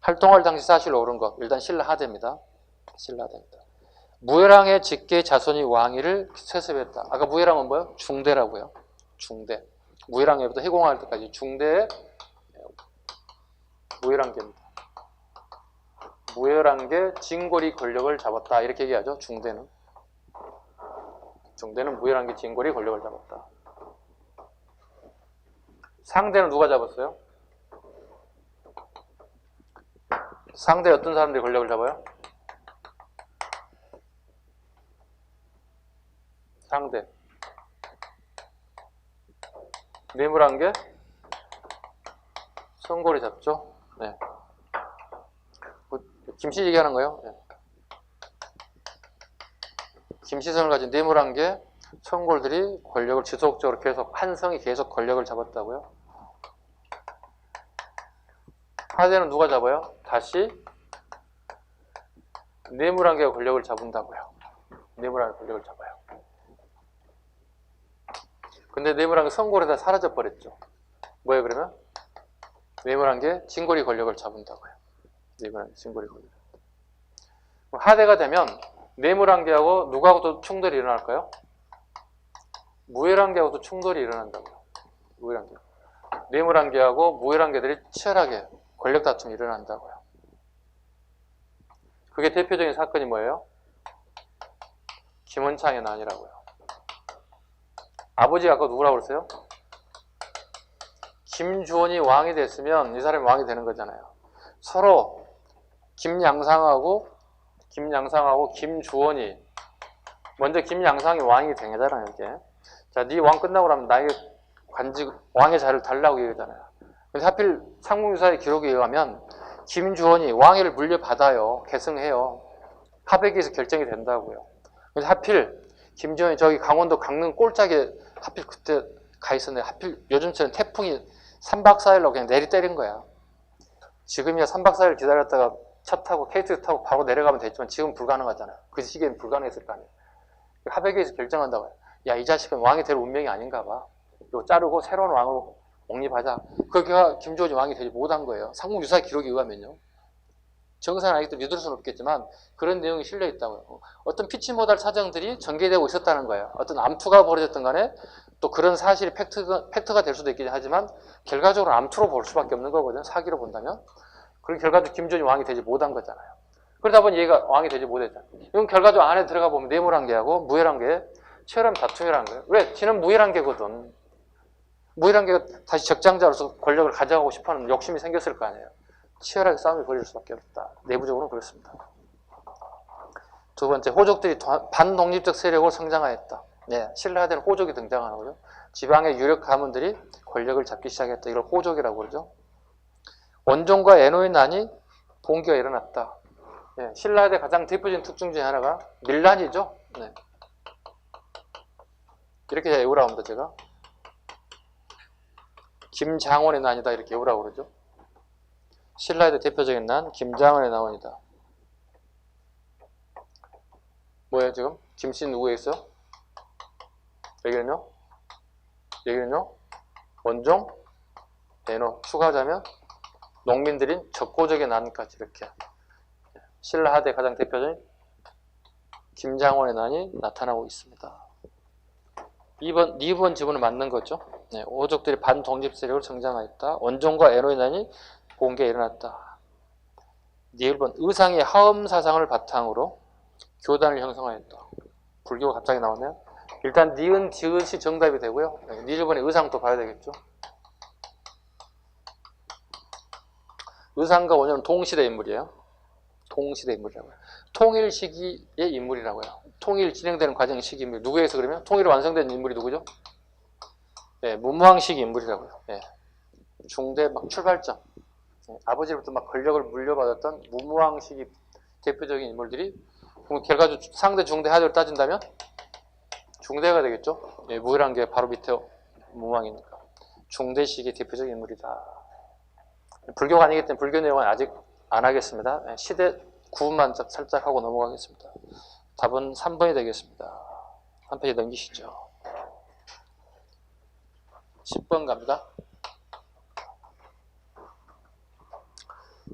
Speaker 1: 활동할 당시 사실로 옳은 것. 일단 신라하대입니다. 신라하대입니다. 무열왕의 직계 자손이 왕위를 세습했다. 아까 무열왕은 뭐예요? 중대라고요. 중대. 무열왕에부터 해공할 때까지 중대의 무열왕계입니다. 무열왕계 진골이 권력을 잡았다. 이렇게 얘기하죠. 중대는. 중대는 무열왕계 진골이 권력을 잡았다. 상대는 누가 잡았어요? 상대 어떤 사람들이 권력을 잡아요? 상대. 뇌물한계? 선골이 잡죠? 네. 김씨 얘기하는 거예요? 네. 김씨성을 가진 뇌물한계, 선골들이 권력을 지속적으로 계속, 한성이 계속 권력을 잡았다고요? 하대는 누가 잡아요? 다시 뇌물한계가 권력을 잡은다고요. 뇌물한계 권력을 잡아요. 근데 뇌물한계 선골에다 사라져 버렸죠. 뭐예요 그러면? 뇌물한계 진골이 권력을 잡은다고요. 뇌물한계 진골이 권력을. 하대가 되면 뇌물한계하고 누구하고도 충돌이 일어날까요? 무열한계하고도 충돌이 일어난다고요. 무열한계. 뇌물한계하고 무열한계들이 치열하게 권력 다툼이 일어난다고요. 그게 대표적인 사건이 뭐예요? 김원창의 난이라고요. 아버지가 아까 누구라고 그랬어요? 김주원이 왕이 됐으면 이 사람이 왕이 되는 거잖아요. 서로 김양상하고 김주원이 먼저 김양상이 왕이 되잖아요. 이게. 자, 네 왕 끝나고 나면 나에게 관직 왕의 자리를 달라고 얘기하잖아요. 근데 하필 상국유사의 기록에 의하면 김주원이 왕위를 물려받아요. 계승해요. 하백에서 결정이 된다고요. 그래서 하필 김주원이 저기 강원도 강릉 꼴짝에 하필 그때 가 있었는데 하필 요즘처럼 태풍이 3박 4일로 그냥 내리 때린 거야. 지금이야 3박 4일 기다렸다가 차 타고 KTX 타고 바로 내려가면 됐지만 지금 불가능하잖아요. 그 시기엔 불가능했을 거 아니에요. 하백에서 결정한다고요. 야, 이 자식은 왕이 될 운명이 아닌가 봐. 이거 자르고 새로운 왕으로 옹립하자. 그러니까 김주원이 왕이 되지 못한 거예요. 삼국유사 기록에 의하면요. 정사는 아직도 믿을 수는 없겠지만 그런 내용이 실려 있다고요. 어떤 피치 못할 사정들이 전개되고 있었다는 거예요. 어떤 암투가 벌어졌던 간에 또 그런 사실이 팩트가 될 수도 있긴 하지만 결과적으로 암투로 볼 수밖에 없는 거거든요. 사기로 본다면. 그런 결과적으로 김주원이 왕이 되지 못한 거잖아요. 그러다 보니 얘가 왕이 되지 못했잖아요. 이건 결과적으로 안에 들어가 보면 뇌물한계하고 무열한계 치열한 다툼이라는 거예요. 왜? 지는 무열한계거든. 무열한계가 다시 적장자로서 권력을 가져가고 싶어하는 욕심이 생겼을 거 아니에요. 치열하게 싸움이 벌일 수밖에 없다. 내부적으로는 그렇습니다. 두 번째, 호족들이 반독립적 세력으로 성장하였다. 네, 신라하대는 호족이 등장하고요. 지방의 유력 가문들이 권력을 잡기 시작했다. 이걸 호족이라고 그러죠. 원종과 애노의 난이 봉기가 일어났다. 네, 신라하대 가장 대표적인 특징 중에 하나가 밀란이죠. 네. 이렇게 외우라고 합니다. 제가 김장원의 난이다 이렇게 외우라고 그러죠. 신라하대 대표적인 난 김장원의 난이다. 뭐예요 지금? 김씨 누구에 있어? 여기는요? 여기는요? 원종, 애노 추가하자면 농민들인 적고적의 난까지 이렇게 신라하대 가장 대표적인 김장원의 난이 나타나고 있습니다. 2번 지문은 맞는 거죠. 네, 호족들이 반독립 세력을 성장하였다. 원종과 애노의 난이 공개가 일어났다. 네 1번 의상이 하음 사상을 바탕으로 교단을 형성하였다. 불교가 갑자기 나오네요. 일단 니은, 디귿이 정답이 되고요. 네 1번의 의상도 봐야 되겠죠. 의상과 원효는 동시대 인물이에요. 동시대 인물이라고요. 통일 시기의 인물이라고요. 통일 진행되는 과정의 시기입니다. 누구에서 그러면? 통일이 완성된 인물이 누구죠? 네, 문무왕 시기 인물이라고요. 네. 중대 막 출발점. 네, 아버지로부터 막 권력을 물려받았던 문무왕 시기 대표적인 인물들이 그럼 결과적으로 상대 중대 하대로 따진다면 중대가 되겠죠. 네, 무일한 게 바로 밑에 문무왕이니까. 중대 시기 대표적인 인물이다. 불교가 아니기 때문에 불교 내용은 아직 안 하겠습니다. 네, 시대 구분만 살짝 하고 넘어가겠습니다. 답은 3번이 되겠습니다. 한 페이지 넘기시죠. 10번 갑니다.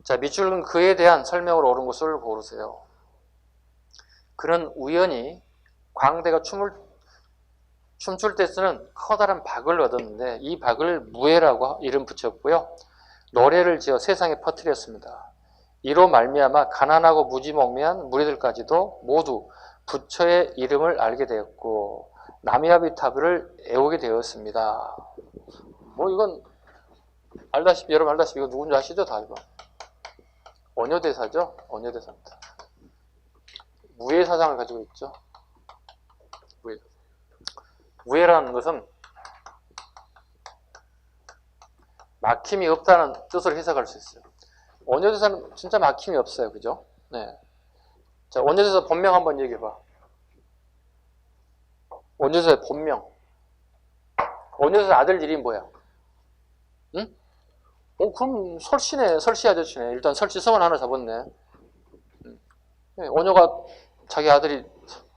Speaker 1: 자, 밑줄은 그에 대한 설명으로 옳은 것을 고르세요. 그는 우연히 광대가 춤출 때 쓰는 커다란 박을 얻었는데 이 박을 무예라고 이름 붙였고요. 노래를 지어 세상에 퍼뜨렸습니다. 이로 말미암아 가난하고 무지몽매한 무리들까지도 모두 부처의 이름을 알게 되었고 나미아비타불을 애우게 되었습니다. 뭐 이건 알다시피 여러분 알다시피 이거 누군지 아시죠? 다 이거 원효대사죠? 원효대사입니다. 무예 사상을 가지고 있죠. 무예라는 것은 막힘이 없다는 뜻으로 해석할 수 있어요. 원효대사는 진짜 막힘이 없어요. 그죠? 네. 자, 원효대사 본명 한번 얘기해봐. 원효대사의 본명. 원효대사 아들 이름이 뭐야? 응? 그럼 설씨네. 설씨 아저씨네. 일단 설씨 성을 하나 잡았네. 원효가 자기 아들이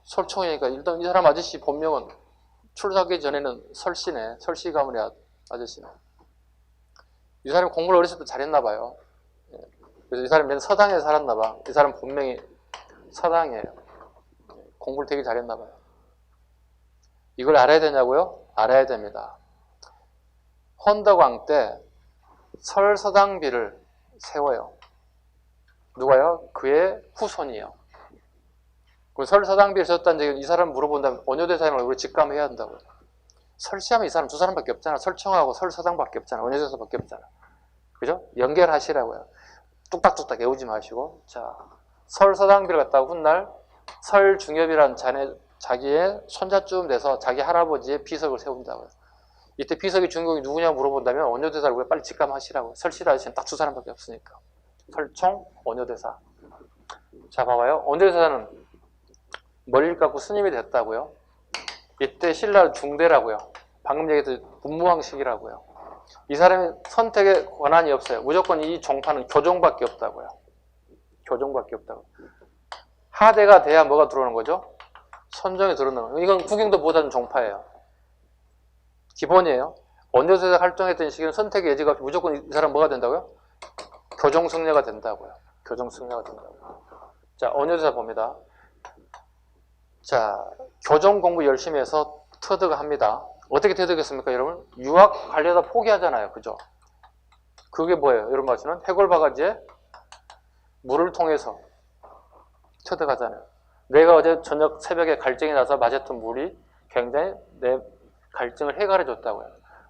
Speaker 1: 설총이니까 일단 이 사람 아저씨 본명은 출사하기 전에는 설씨네. 설씨 가문의 아저씨네. 이 사람이 공부를 어렸을 때 잘했나 봐요. 그래서 이 사람이 맨 서당에 살았나 봐. 이 사람 본명이 서당이에요. 공부를 되게 잘했나 봐요. 이걸 알아야 되냐고요? 알아야 됩니다. 헌덕왕 때 설서당비를 세워요. 누가요? 그의 후손이요. 그 설서당비를 세웠다는 얘기는 이 사람 물어본다면 원효대사님을 우리 직감해야 한다고요. 설시하면 이 사람 두 사람밖에 없잖아. 설청하고 설서당밖에 없잖아. 원효대사밖에 없잖아. 그죠? 연결하시라고요. 뚝딱뚝딱 외우지 마시고. 자, 설서당비를 갖다가 훗날 설중엽이라는 자기의 손자쯤 돼서 자기 할아버지의 비석을 세운다고요. 이때 비석의 주인공이 누구냐 물어본다면 원효대사를 우리가 빨리 직감하시라고요. 설씨라 아저씨는 딱 두 사람밖에 없으니까. 설총, 원효대사. 자, 봐봐요. 원효대사는 멀리 갖고 스님이 됐다고요. 이때 신라 중대라고요. 방금 얘기했던 문무왕식이라고요. 이 사람이 선택의 권한이 없어요. 무조건 이 종파는 교종밖에 없다고요. 교종밖에 없다고. 하대가 돼야 뭐가 들어오는 거죠? 선종이 들어오는 거예요. 이건 구경도 못하는 종파예요. 기본이에요. 원효대사 활동했던 시기는 선택의 여지가 없이 무조건 이 사람 뭐가 된다고요? 교종승려가 된다고요. 교종승려가 된다고요. 자, 원효대사 봅니다. 자, 교종 공부 열심히 해서 터득합니다. 어떻게 터득했습니까, 여러분? 유학 가려다 포기하잖아요. 그죠? 그게 뭐예요? 여러분 아시는 해골바가지에 물을 통해서 터득하잖아요. 내가 어제 저녁 새벽에 갈증이 나서 마셨던 물이 굉장히 내 갈증을 해결해 줬다고요.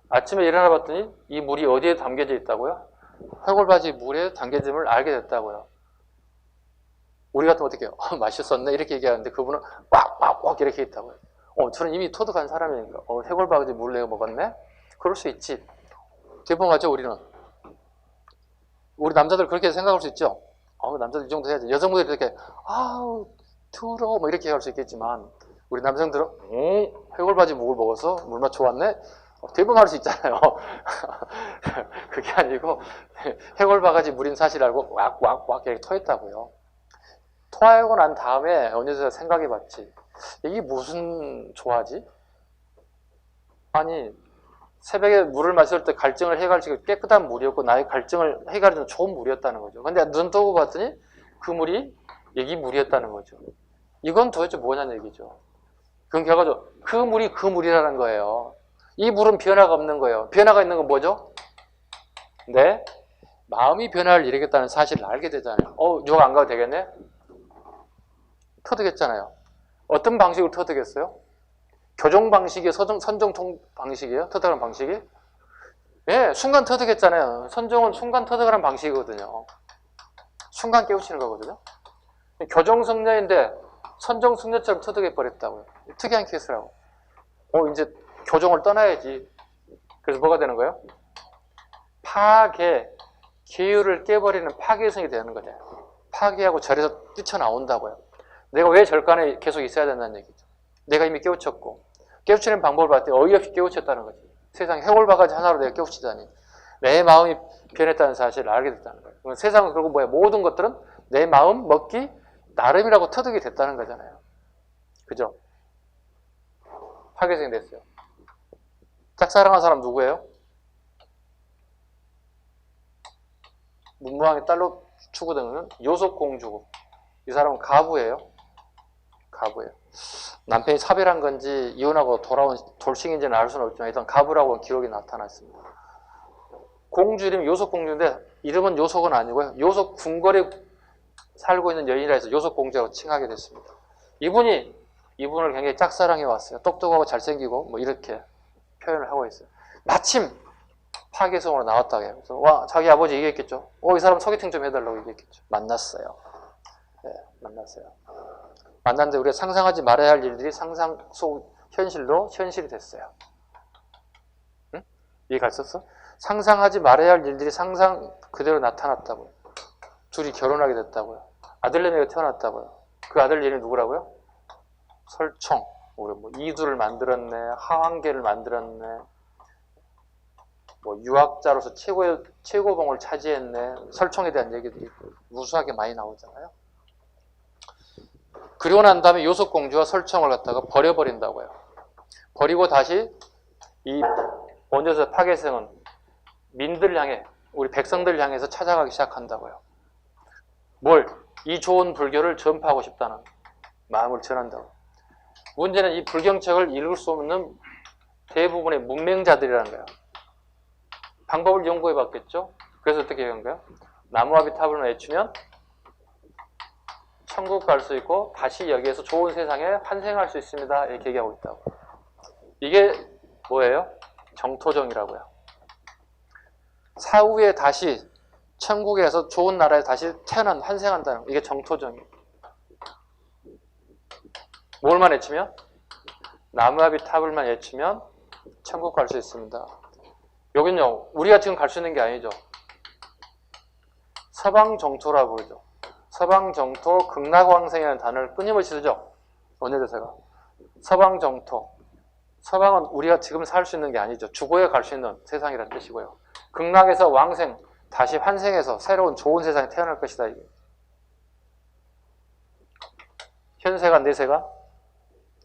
Speaker 1: 아침에 일어나 봤더니 이 물이 어디에 담겨져 있다고요? 해골바지 물에 담겨짐을 알게 됐다고요. 우리 같으면 어떻게 해요? 맛있었네? 이렇게 얘기하는데 그분은 꽉 이렇게 있다고요. 저는 이미 토득한 사람이니까 해골바지 물 내가 먹었네? 그럴 수 있지. 대범하죠, 우리는. 우리 남자들 그렇게 생각할 수 있죠. 남자들 이 정도 해야지. 여성분들이 이렇게 더러워 뭐 이렇게 할 수 있겠지만 우리 남성들은 해골바지 묵을 먹어서 물맛 좋았네? 대범할 수 있잖아요. 그게 아니고 해골바가지 물인 사실 알고 왁 이렇게 토했다고요. 토하고 난 다음에 원효대사가 생각해봤지. 이게 무슨 조화지? 아니 새벽에 물을 마실 때 갈증을 해결하기 깨끗한 물이었고 나의 갈증을 해결하는 좋은 물이었다는 거죠. 근데 눈 뜨고 봤더니 그 물이 여기 물이었다는 거죠. 이건 도대체 뭐냐는 얘기죠. 그건 결과적으로 그 물이 그 물이라는 거예요. 이 물은 변화가 없는 거예요. 변화가 있는 건 뭐죠? 네, 마음이 변화를 일으켰다는 사실을 알게 되잖아요. 유학 안 가도 되겠네? 터득했잖아요. 어떤 방식으로 터득했어요? 교정 방식이 선정통 방식이에요? 터득하는 방식이? 예, 순간 터득했잖아요. 선정은 순간 터득하는 방식이거든요. 순간 깨우치는 거거든요. 교정승려인데 선정승려처럼 터득해버렸다고요. 특이한 케이스라고. 이제 교정을 떠나야지. 그래서 뭐가 되는 거예요? 파괴, 계율을 깨버리는 파괴성이 되는 거죠. 파괴하고 절에서 뛰쳐나온다고요. 내가 왜 절간에 계속 있어야 된다는 얘기죠. 내가 이미 깨우쳤고, 깨우치는 방법을 봤더니 어이없이 깨우쳤다는 거지. 세상에 해골바가지 하나로 내가 깨우치다니. 내 마음이 변했다는 사실을 알게 됐다는 거예요. 세상은 그리고 뭐야? 모든 것들은 내 마음 먹기 나름이라고 터득이 됐다는 거잖아요. 그죠? 파괴성이 됐어요. 짝사랑한 사람 누구예요? 문무왕의 딸로 추구되는 요속공주고, 이 사람은 가부예요. 가부예요. 남편이 사별한 건지 이혼하고 돌아온 돌싱인지는 알 수는 없지만 일단 가부라고 기록이 나타났습니다. 공주 이름이 요속공주인데 이름은 요속은 아니고요. 요속 궁궐에 살고 있는 여인이라 해서 요속공주라고 칭하게 됐습니다. 이분을 굉장히 짝사랑해 왔어요. 똑똑하고 잘생기고 뭐 이렇게 표현을 하고 있어요. 마침 파괴성으로 나왔다고 해요. 그래서 와, 자기 아버지 얘기했겠죠. 이 사람 소개팅 좀 해달라고 얘기했겠죠. 만났어요. 네, 만났어요. 만났는데 우리가 상상하지 말아야 할 일들이 상상 속 현실로 현실이 됐어요. 응? 이해 갔었어? 상상하지 말아야 할 일들이 상상 그대로 나타났다고요. 둘이 결혼하게 됐다고요. 아들내미가 태어났다고요. 그 아들 이름이 누구라고요? 설총. 우리 뭐 이두를 만들었네, 하왕계를 만들었네, 뭐 유학자로서 최고봉을 차지했네. 설총에 대한 얘기들이 무수하게 많이 나오잖아요. 그리고 난 다음에 요속공주와 설총을 갖다가 버려버린다고요. 버리고 다시 이 원조에서 파괴성은 민들 향해, 우리 백성들 향해서 찾아가기 시작한다고요. 이 좋은 불교를 전파하고 싶다는 마음을 전한다고. 문제는 이 불경책을 읽을 수 없는 대부분의 문맹자들이라는 거예요. 방법을 연구해 봤겠죠? 그래서 어떻게 한 거예요? 나무아비 탑을 외치면 천국 갈 수 있고 다시 여기에서 좋은 세상에 환생할 수 있습니다. 이렇게 얘기하고 있다고. 이게 뭐예요? 정토정이라고요. 사후에 다시 천국에서 좋은 나라에 다시 환생한다는 거. 이게 정토정이에요. 뭘만 외치면? 나무아비 탑을만 외치면 천국 갈 수 있습니다. 여긴요, 우리가 지금 갈 수 있는 게 아니죠. 서방정토라고 그러죠. 서방정토 극락왕생이라는 단어를 끊임없이 쓰죠. 원효대사가. 서방정토. 서방은 우리가 지금 살 수 있는 게 아니죠. 죽어야 갈 수 있는 세상이라는 뜻이고요. 극락에서 왕생, 다시 환생해서 새로운 좋은 세상에 태어날 것이다. 이게. 현세관, 내세관?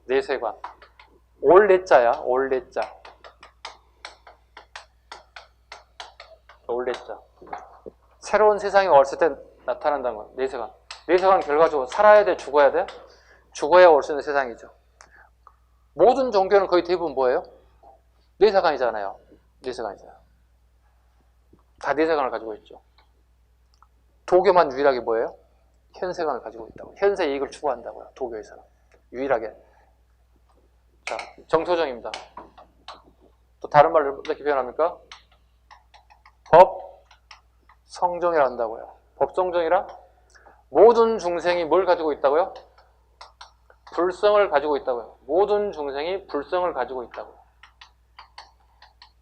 Speaker 1: 내세관. 올내자야, 올내자. 올내자. 새로운 세상이 왔을 때 나타난다는 거예요. 내세관. 내세관 결과적으로 살아야 돼, 죽어야 돼? 죽어야 올 수 있는 세상이죠. 모든 종교는 거의 대부분 뭐예요? 내세관이잖아요. 내세관이잖아요. 다 내세관을 가지고 있죠. 도교만 유일하게 뭐예요? 현세관을 가지고 있다고. 현세 이익을 추구한다고요. 도교에서는. 유일하게. 자, 정토정입니다. 또 다른 말로 어떻게 표현합니까? 법, 성정이라 한다고요. 법성정이라 모든 중생이 뭘 가지고 있다고요? 불성을 가지고 있다고요. 모든 중생이 불성을 가지고 있다고요.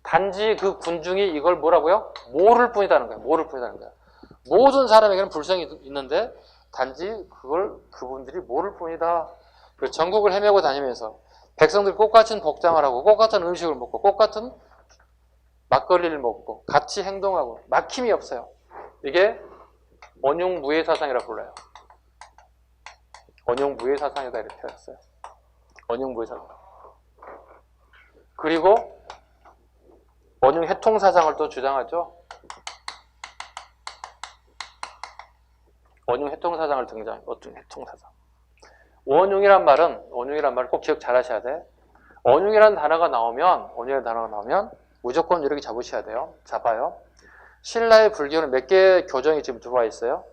Speaker 1: 단지 그 군중이 이걸 뭐라고요? 모를 뿐이다는 거예요. 모를 뿐이다는 거예요. 모든 사람에게는 불성이 있는데 단지 그걸 그분들이 모를 뿐이다. 전국을 헤매고 다니면서 백성들이 똑같은 복장을 하고 똑같은 음식을 먹고 똑같은 막걸리를 먹고 같이 행동하고 막힘이 없어요. 이게 원흉무예사상이라고 불러요. 원흉무예사상이다 이렇게 표현했어요. 원흉무예사상. 그리고 원흉해통사상을 또 주장하죠. 원흉해통사상을 등장해요. 원흉해통사상. 원흉이란 말은 꼭 기억 잘 하셔야 돼. 원흉이라는 단어가 나오면 무조건 이렇게 잡으셔야 돼요. 잡아요. 신라의 불교는 몇 개의 교정이 지금 들어와 있어요?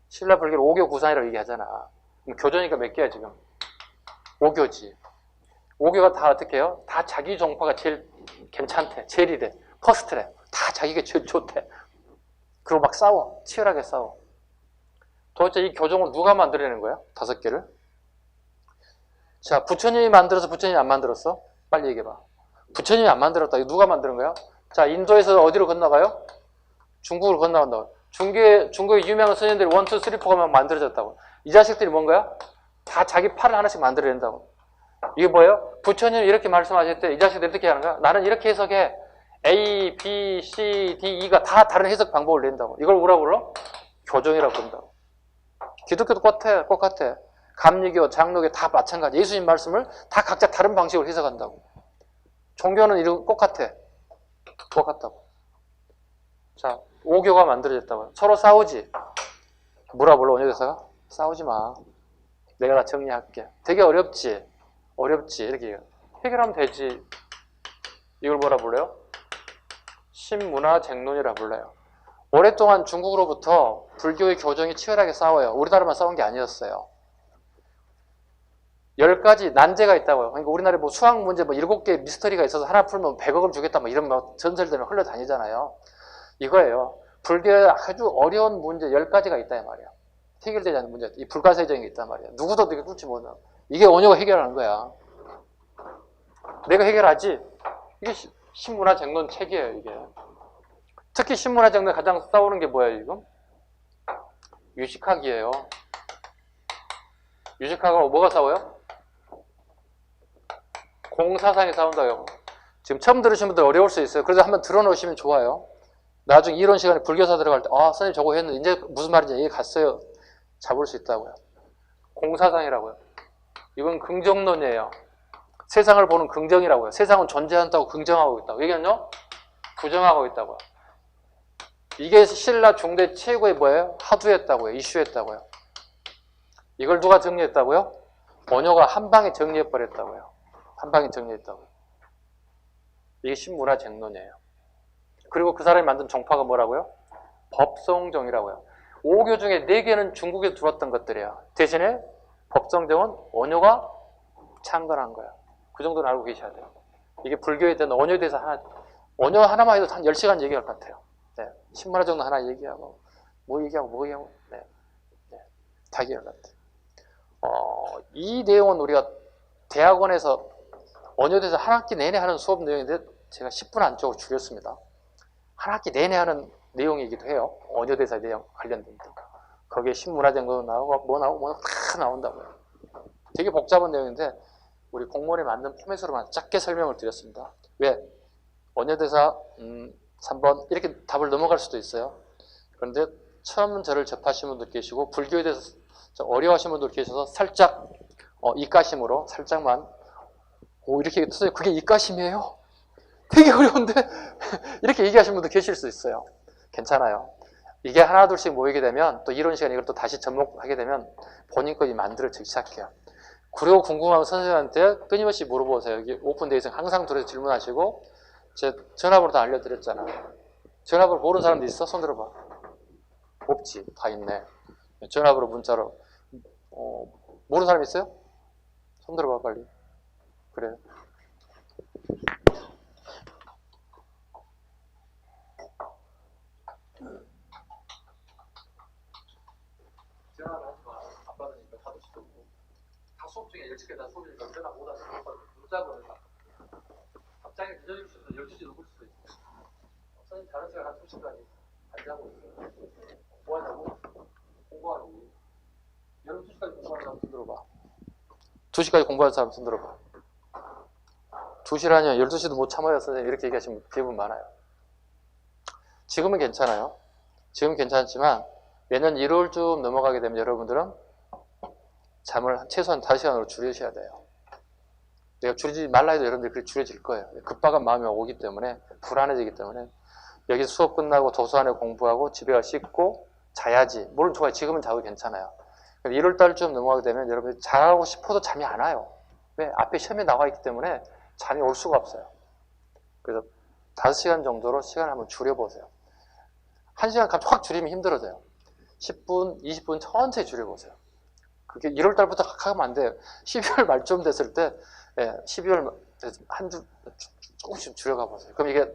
Speaker 1: 신라 불교를 5교 구산이라고 얘기하잖아. 그럼 교정이니까 몇 개야 지금? 5교지. 5교가 다 어떻게 해요? 다 자기 종파가 제일 괜찮대. 제일 이래. 퍼스트래. 다 자기가 제일 좋대. 그리고 막 싸워. 치열하게 싸워. 도대체 이 교정을 누가 만들어내는 거야? 5개를? 자, 부처님이 만들어서 부처님이 안 만들었어? 빨리 얘기해봐. 부처님이 안 만들었다. 이거 누가 만드는 거야? 자, 인도에서 어디로 건너가요? 중국으로 건너간다고. 중국의 유명한 스님들이 1, 2, 3, 4가 막 만들어졌다고. 이 자식들이 뭔가요? 다 자기 팔을 하나씩 만들어낸다고. 이게 뭐예요? 부처님이 이렇게 말씀하실 때 이 자식들이 어떻게 하는 거야? 나는 이렇게 해석해. A, B, C, D, E가 다 다른 해석 방법을 낸다고. 이걸 뭐라고 불러? 교정이라고 부른다고. 기독교도 똑같아. 감리교, 장로교 다 마찬가지. 예수님 말씀을 다 각자 다른 방식으로 해석한다고. 종교는 이런 똑같다고. 자, 5교가 만들어졌다고요. 서로 싸우지. 뭐라 불러, 원효대사가? 싸우지 마. 내가 다 정리할게. 되게 어렵지. 이렇게 얘기해요. 해결하면 되지. 이걸 뭐라 불러요? 신문화쟁론이라 불러요. 오랫동안 중국으로부터 불교의 교정이 치열하게 싸워요. 우리나라만 싸운 게 아니었어요. 10가지 난제가 있다고요. 그러니까 우리나라에 뭐 수학 문제 7개 미스터리가 있어서 하나 풀면 100억을 주겠다 이런 전설들은 흘러다니잖아요. 이거예요. 불교에 아주 어려운 문제 10가지가 있다 이 말이야. 해결되지 않는 문제, 이 불가사의적인 게 있단 말이야. 누구도 이게 뚫지 못하고. 이게 원효가 해결하는 거야. 내가 해결하지. 이게 신문화쟁론 책이에요, 이게. 특히 신문화쟁론 가장 싸우는 게 뭐예요, 지금? 유식학이에요. 유식학하고 뭐가 싸워요? 공사상이 싸운다고요. 지금 처음 들으신 분들 어려울 수 있어요. 그래서 한번 들어놓으시면 좋아요. 나중에 이론 시간에 불교사 들어갈 때, 아, 선생님 저거 했는데 이제 무슨 말인지 이해 갔어요. 잡을 수 있다고요. 공사상이라고요. 이건 긍정론이에요. 세상을 보는 긍정이라고요. 세상은 존재한다고 긍정하고 있다고. 얘기는요? 부정하고 있다고요. 이게 신라 중대 최고의 뭐예요? 하두였다고요. 이슈였다고요. 이걸 누가 정리했다고요? 원효가 한 방에 정리해버렸다고요. 한 방에 정리했다고요. 이게 신문화쟁론이에요. 그리고 그 사람이 만든 종파가 뭐라고요? 법성정이라고요. 5교 중에 4개는 중국에 들어왔던 것들이에요. 대신에 법성정은 원효가 창건한 거예요. 그 정도는 알고 계셔야 돼요. 이게 불교에 대한 원효에 대해서 원효 하나만 해도 한 10시간 얘기할 것 같아요. 네. 신문화정론 하나 얘기하고 뭐 얘기하고 네. 다 얘기할 것 같아요. 이 내용은 우리가 대학원에서 원효대사 한 학기 내내 하는 수업 내용인데 제가 10분 안쪽으로 줄였습니다. 한 학기 내내 하는 내용이기도 해요. 원효대사 내용 관련된 거. 거기에 신문화쟁도 나오고 뭐 다 나온다고요. 되게 복잡한 내용인데 우리 공무원에 맞는 포맷으로만 짧게 설명을 드렸습니다. 왜? 원효대사 3번 이렇게 답을 넘어갈 수도 있어요. 그런데 처음 저를 접하신 분들 계시고 불교에 대해서 어려워하신 분들 계셔서 살짝 이가심으로 살짝만 이렇게 선생님 그게 이가심이에요? 되게 어려운데 이렇게 얘기하시는 분도 계실 수 있어요. 괜찮아요. 이게 하나 둘씩 모이게 되면 또 이론 시간에 이걸 또 다시 접목하게 되면 본인 거이 만들어지기 시작해요. 그리고 궁금하면 선생님한테 끊임없이 물어보세요. 여기 오픈되어 있으면 항상 들어서 질문하시고 제 전화번호 다 알려드렸잖아. 전화번호 모르는 사람도 있어? 손 들어봐. 없지. 다 있네. 전화번호 문자로 모르는 사람 있어요? 손 들어봐 빨리. 그래. 전화를 하지 마. 안 받으니까 다 도시도 없고. 다 수업 중에 일찍 다 수업이니까 전화 못 하면 문자번호 다. 갑자기 늦어질 수 있어. 12시 넘을 수도 있어. 선생님 다른 시간 한 2시까지 안 자고 있어요. 뭐 하냐고? 공부하고. 여러분 2시까지 공부하는 사람 손 들어봐. 2시까지 공부하는 사람 손 들어봐. 2시라뇨. 12시도 못 참아요. 선생님 이렇게 얘기하시면 대부분 많아요. 지금은 괜찮아요. 지금은 괜찮지만 매년 1월쯤 넘어가게 되면 여러분들은 잠을 최소한 5시간으로 줄이셔야 돼요. 내가 줄이지 말라 해도 여러분들이 그렇게 줄여질 거예요. 급박한 마음이 오기 때문에 불안해지기 때문에 여기 수업 끝나고 도서관에 공부하고 집에 가서 씻고 자야지. 물론 좋아요. 지금은 자도 괜찮아요. 1월달쯤 넘어가게 되면 여러분들이 자고 싶어도 잠이 안 와요. 왜? 앞에 시험이 나와 있기 때문에 잠이 올 수가 없어요. 그래서 5시간 정도로 시간을 한번 줄여보세요. 1시간 값 확 줄이면 힘들어져요. 10분, 20분 천천히 줄여보세요. 그게 1월 달부터 하면 안 돼요. 12월 말쯤 됐을 때, 12월 한 주 조금씩 줄여가 보세요. 그럼 이게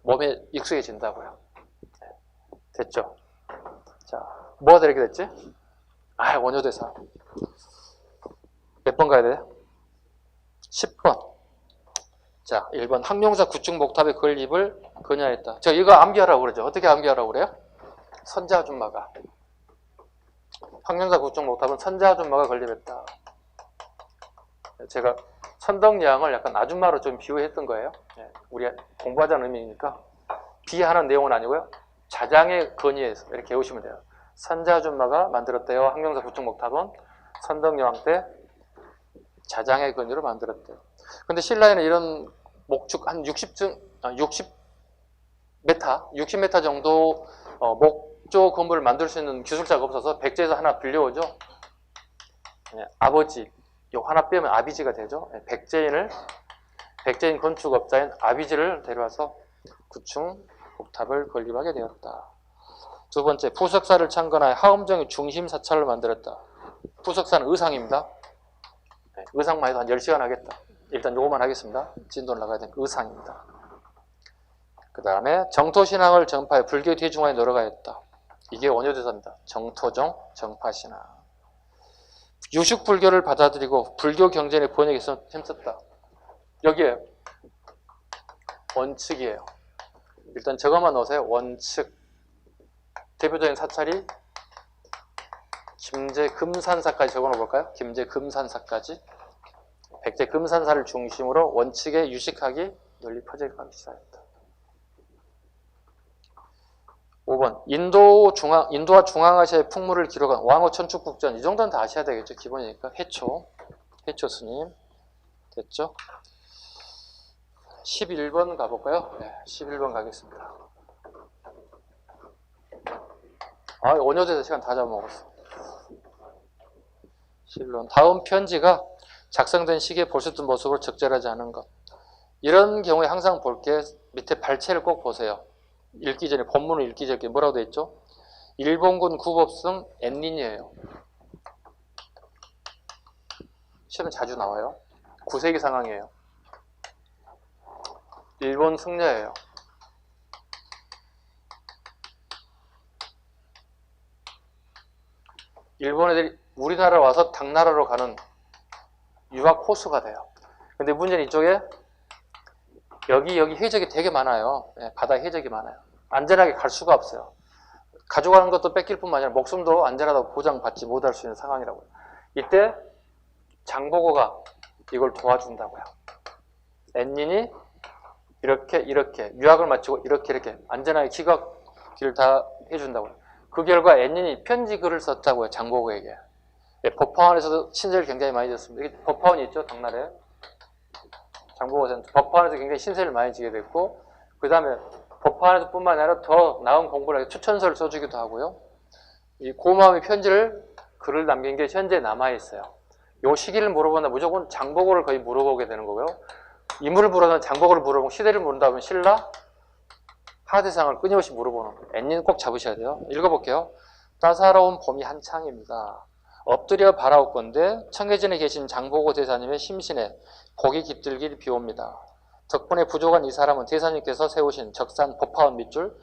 Speaker 1: 몸에 익숙해진다고요. 됐죠? 자, 뭐가 이렇게 됐지? 원효대사. 몇 번 가야 돼요? 10번. 자, 1번 항용사 구축 목탑의 건립을 건의하였다. 저 이거 암기하라고 그러죠. 어떻게 암기하라고 그래요? 선자 아줌마가. 항용사 구축 목탑은 선자 아줌마가 건립했다. 제가 선덕여왕을 약간 아줌마로 좀 비유했던 거예요. 우리 공부하자는 의미니까 비하하는 내용은 아니고요. 자장의 건의에서 이렇게 외우시면 돼요. 선자 아줌마가 만들었대요. 항용사 구축 목탑은 선덕여왕 때 자장의 건의로 만들었대요. 근데 신라에는 이런 목축 한 60m 정도 목조 건물을 만들 수 있는 기술자가 없어서 백제에서 하나 빌려오죠. 아버지, 요 하나 빼면 아비지가 되죠. 백제인 건축업자인 아비지를 데려와서 구축 목탑을 건립하게 되었다. 두 번째, 부석사를 창건하여 하음정의 중심 사찰을 만들었다. 부석사는 의상입니다. 의상만 해도 한 10시간 하겠다. 일단 요거만 하겠습니다. 진도를 나가야 되는 의상입니다. 그 다음에 정토신앙을 전파해 불교 대중화에 노력하였다. 이게 원효대사입니다. 정토종, 정파신앙. 유식불교를 받아들이고 불교 경전의 번역에 힘썼다. 여기에 원칙이에요. 일단 저것만 넣으세요. 원칙. 대표적인 사찰이 김제금산사까지 적어놓을까요? 김제금산사까지. 백제 금산사를 중심으로 원칙의 유식학이 널리 퍼져가기 시작했다. 5번 인도와 중앙아시아의 풍물을 기록한 왕호 천축국전. 이 정도는 다 아셔야 되겠죠. 기본이니까. 해초 스님 됐죠? 11번 가볼까요? 네, 11번 가겠습니다. 원효대사 시간 다 잡아먹었어. 11번 다음 편지가 작성된 시기에 볼 수 있던 모습으로 적절하지 않은 것. 이런 경우에 항상 볼 게 밑에 발췌를 꼭 보세요. 읽기 전에 본문을 읽기 전에 뭐라고 되어 있죠? 일본군 구법승 엔린이에요. 시험에 자주 나와요. 9세기 상황이에요. 일본 승려예요. 일본 애들이 우리나라 와서 당나라로 가는 유학 호수가 돼요. 근데 문제는 이쪽에 여기 해적이 되게 많아요. 바다에 해적이 많아요. 안전하게 갈 수가 없어요. 가져가는 것도 뺏길 뿐만 아니라 목숨도 안전하다고 보장받지 못할 수 있는 상황이라고요. 이때 장보고가 이걸 도와준다고요. 엔린이 이렇게 유학을 마치고 이렇게 안전하게 귀국길을 다 해준다고요. 그 결과 엔린이 편지글을 썼다고요. 장보고에게. 법화원에서도 신세를 굉장히 많이 졌습니다. 이게 법화원이 있죠, 당나라에. 장보고는 법화원에서 굉장히 신세를 많이 지게 됐고, 그 다음에 법화원에서 뿐만 아니라 더 나은 공부를 하게 추천서를 써주기도 하고요. 이 고마움의 글을 남긴 게 현재 남아있어요. 요 시기를 물어본다 무조건 장보고를 거의 물어보게 되는 거고요. 인물을 물어보면 장보고를 물어보고 시대를 물어본다면 신라 하대상을 끊임없이 물어보는 거예요. 엔린 꼭 잡으셔야 돼요. 읽어볼게요. 따사로운 봄이 한창입니다. 엎드려 바라옵건대 청해진에 계신 장보고 대사님의 심신에 복이 깃들길 비옵니다. 덕분에 부족한 이 사람은 대사님께서 세우신 적산 법화원 밑줄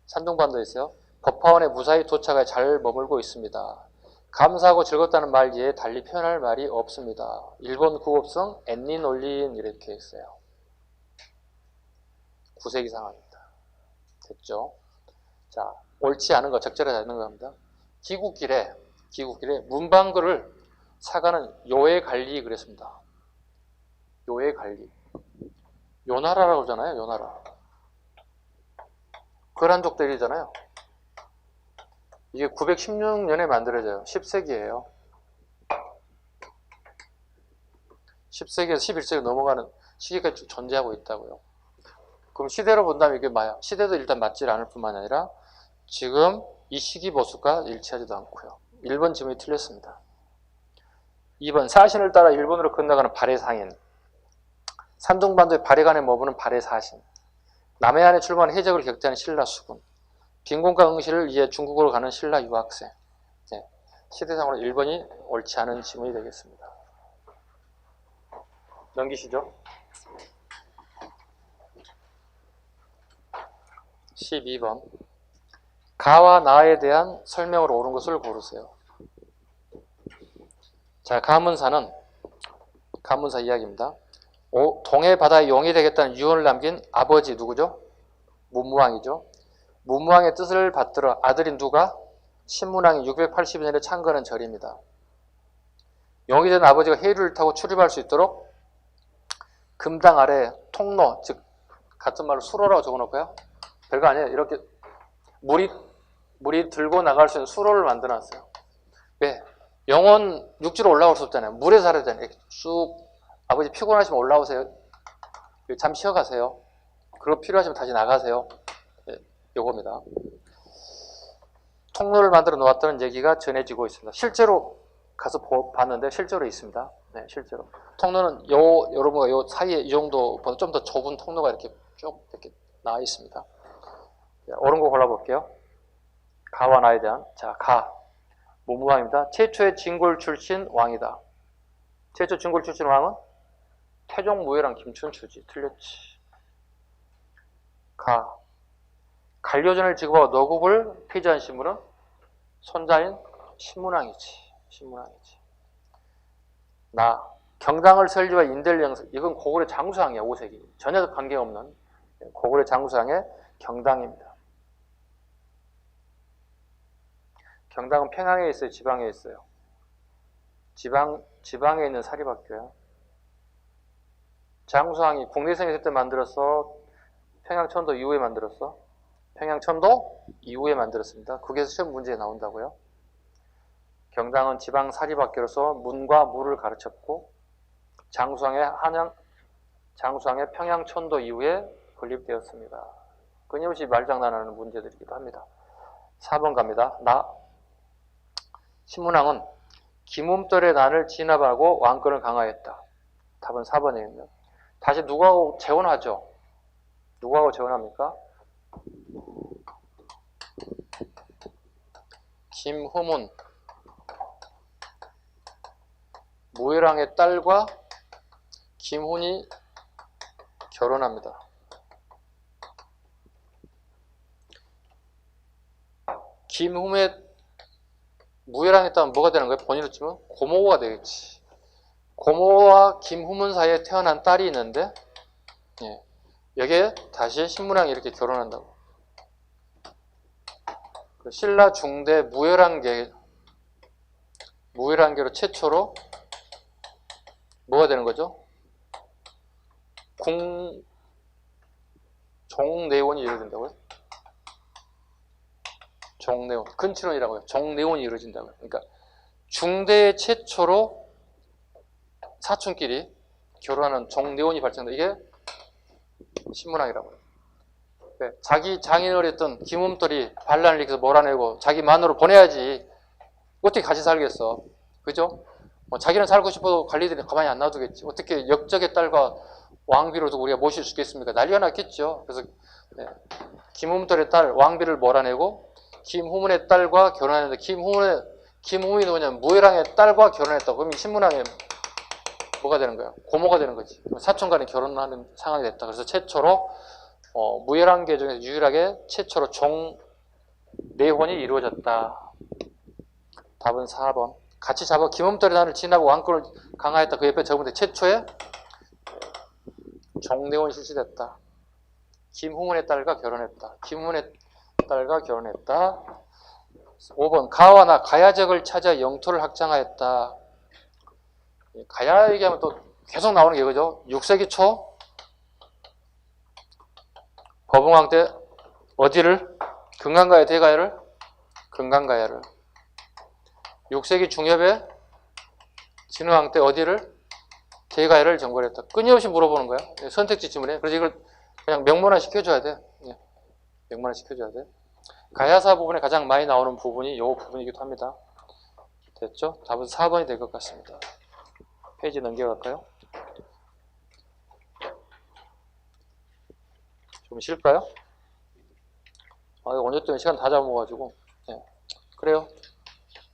Speaker 1: 산둥반도에 있어요. 법화원에 무사히 도착해 잘 머물고 있습니다. 감사하고 즐겁다는 말 이외에 달리 표현할 말이 없습니다. 일본 구법성 엔린 올린 이렇게 있어요. 9세기 상황입니다. 됐죠? 자, 옳지 않은 거, 적절하지 않은 겁니다. 귀국길에 문방구를 사가는 요해관리 그랬습니다. 요해관리. 요나라라고 그러잖아요. 요나라. 거란족들이잖아요. 이게 916년에 만들어져요. 10세기예요. 10세기에서 11세기 넘어가는 시기가 존재하고 있다고요. 그럼 시대로 본다면 이게 뭐야? 시대도 일단 맞지 않을 뿐만 아니라 지금 이 시기 모습과 일치하지도 않고요. 1번 지문이 틀렸습니다. 2번 사신을 따라 일본으로 건너가는 발해상인. 산둥반도의 발해간에 머무는 발해사신, 남해안에 출범한 해적을 격퇴하는 신라 수군, 빈곤과 응시를 위해 중국으로 가는 신라 유학생. 네, 시대상으로 1번이 옳지 않은 지문이 되겠습니다. 넘기시죠. 12번. 가와 나에 대한 설명으로 옳은 것을 고르세요. 자, 가문사 이야기입니다. 동해 바다의 용이 되겠다는 유언을 남긴 아버지 누구죠? 문무왕이죠. 문무왕의 뜻을 받들어 아들인 누가? 신문왕이 682년에 창건한 절입니다. 용이 된 아버지가 해류를 타고 출입할 수 있도록 금당 아래 통로, 즉 같은 말로 수로라고 적어놓고요. 별거 아니에요. 이렇게 물이 들고 나갈 수 있는 수로를 만들어놨어요. 왜? 영혼 육지로 올라올 수 없잖아요. 물에 살아야 되잖아요. 쑥 아버지 피곤하시면 올라오세요. 잠시 쉬어가세요. 그리고 필요하시면 다시 나가세요. 네, 요겁니다. 통로를 만들어 놓았다는 얘기가 전해지고 있습니다. 실제로 가서 봤는데 실제로 있습니다. 네, 실제로. 통로는 여러분과 요 사이에 이 정도보다 좀 더 좁은 통로가 이렇게 쭉 이렇게 나와 있습니다. 자, 옳은 거 골라볼게요. 가와 나에 대한. 자, 가. 문무왕입니다. 최초의 진골 출신 왕이다. 최초 진골 출신 왕은 태종무예랑 김춘추지. 틀렸지. 가. 간료전을 지급하고 너국을 폐지한 신분은 손자인 신문왕이지. 나. 경당을 설립한 인델 영사. 이건 고구려 장수왕이야. 5세기. 전혀 관계없는 고구려 장수왕의 경당입니다. 경당은 평양에 있어요? 지방에 있어요? 지방에 있는 사립학교예요. 장수왕이 국내성에 있을 때 만들었어? 평양천도 이후에 만들었어? 평양천도 이후에 만들었습니다. 국에서 시험 문제에 나온다고요. 경당은 지방 사립학교로서 문과 무를 가르쳤고 장수왕의 평양천도 이후에 건립되었습니다. 끊임없이 말장난하는 문제들이기도 합니다. 4번 갑니다. 신문왕은 김움떨의 난을 진압하고 왕권을 강화했다. 답은 4번이겠네요. 다시 누구하고 재혼하죠? 누구하고 재혼합니까? 김후문, 무예랑의 딸과 김훈이 결혼합니다. 김후의 무예랑의 딸은 뭐가 되는 거예요? 본인으로 치면 고모가 되겠지. 고모와 김후문 사이에 태어난 딸이 있는데 여기에 다시 신문왕이 이렇게 결혼한다고. 신라 중대 무예랑계로 최초로 뭐가 되는 거죠? 종내원이 이루어진다고요? 종내원, 근친혼이라고요. 종내원이 이루어진다고요. 그러니까 중대 최초로 사촌끼리 결혼하는 종내원이 발생한다. 이게 신문왕이라고요. 네, 자기 장인어른 했던 김움떨이 반란을 일으켜서 몰아내고 자기 마누로 보내야지 어떻게 같이 살겠어. 그죠? 자기는 살고 싶어도 관리들이 가만히 안 놔두겠지. 어떻게 역적의 딸과 왕비로도 우리가 모실 수 있겠습니까? 난리가 났겠죠. 그래서 김움떨의 딸 왕비를 몰아내고 김후문의 딸과 결혼했는데 김후문이 누구냐면 무예랑의 딸과 결혼했다고. 그럼 신문왕의 뭐가 되는 거야? 고모가 되는 거지. 사촌 간에 결혼하는 상황이 됐다. 그래서 최초로 무예랑계 중에서 유일하게 최초로 종내혼이 이루어졌다. 답은 4번. 같이 잡아 김움떨의 난을 진압하고 왕권을 강화했다. 그 옆에 적으면 돼. 최초의 종내혼이 실시됐다. 김후문의 딸과 결혼했다. 김후문의 딸과 결혼했다. 5번. 가와 나 가야적을 찾아 영토를 확장하였다. 가야 얘기하면 또 계속 나오는 게 그죠? 6세기 초 거봉왕 때 어디를? 금강가야 대가야를? 금강가야를. 6세기 중엽에 진흥왕 때 어디를? 대가야를 정벌했다. 끊임없이 물어보는 거야. 선택지 지문에. 그래서 이걸 그냥 명문화 시켜줘야 돼. 명문화 시켜줘야 돼. 가야사 부분에 가장 많이 나오는 부분이 이 부분이기도 합니다. 됐죠? 답은 4번이 될 것 같습니다. 페이지 넘겨갈까요? 좀 쉴까요? 아, 이거 언제 때문에 시간 다 잡아먹어가지고. 네. 그래요.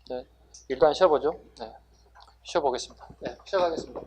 Speaker 1: 네. 일단 쉬어보죠. 네. 쉬어보겠습니다. 네. 시작하겠습니다.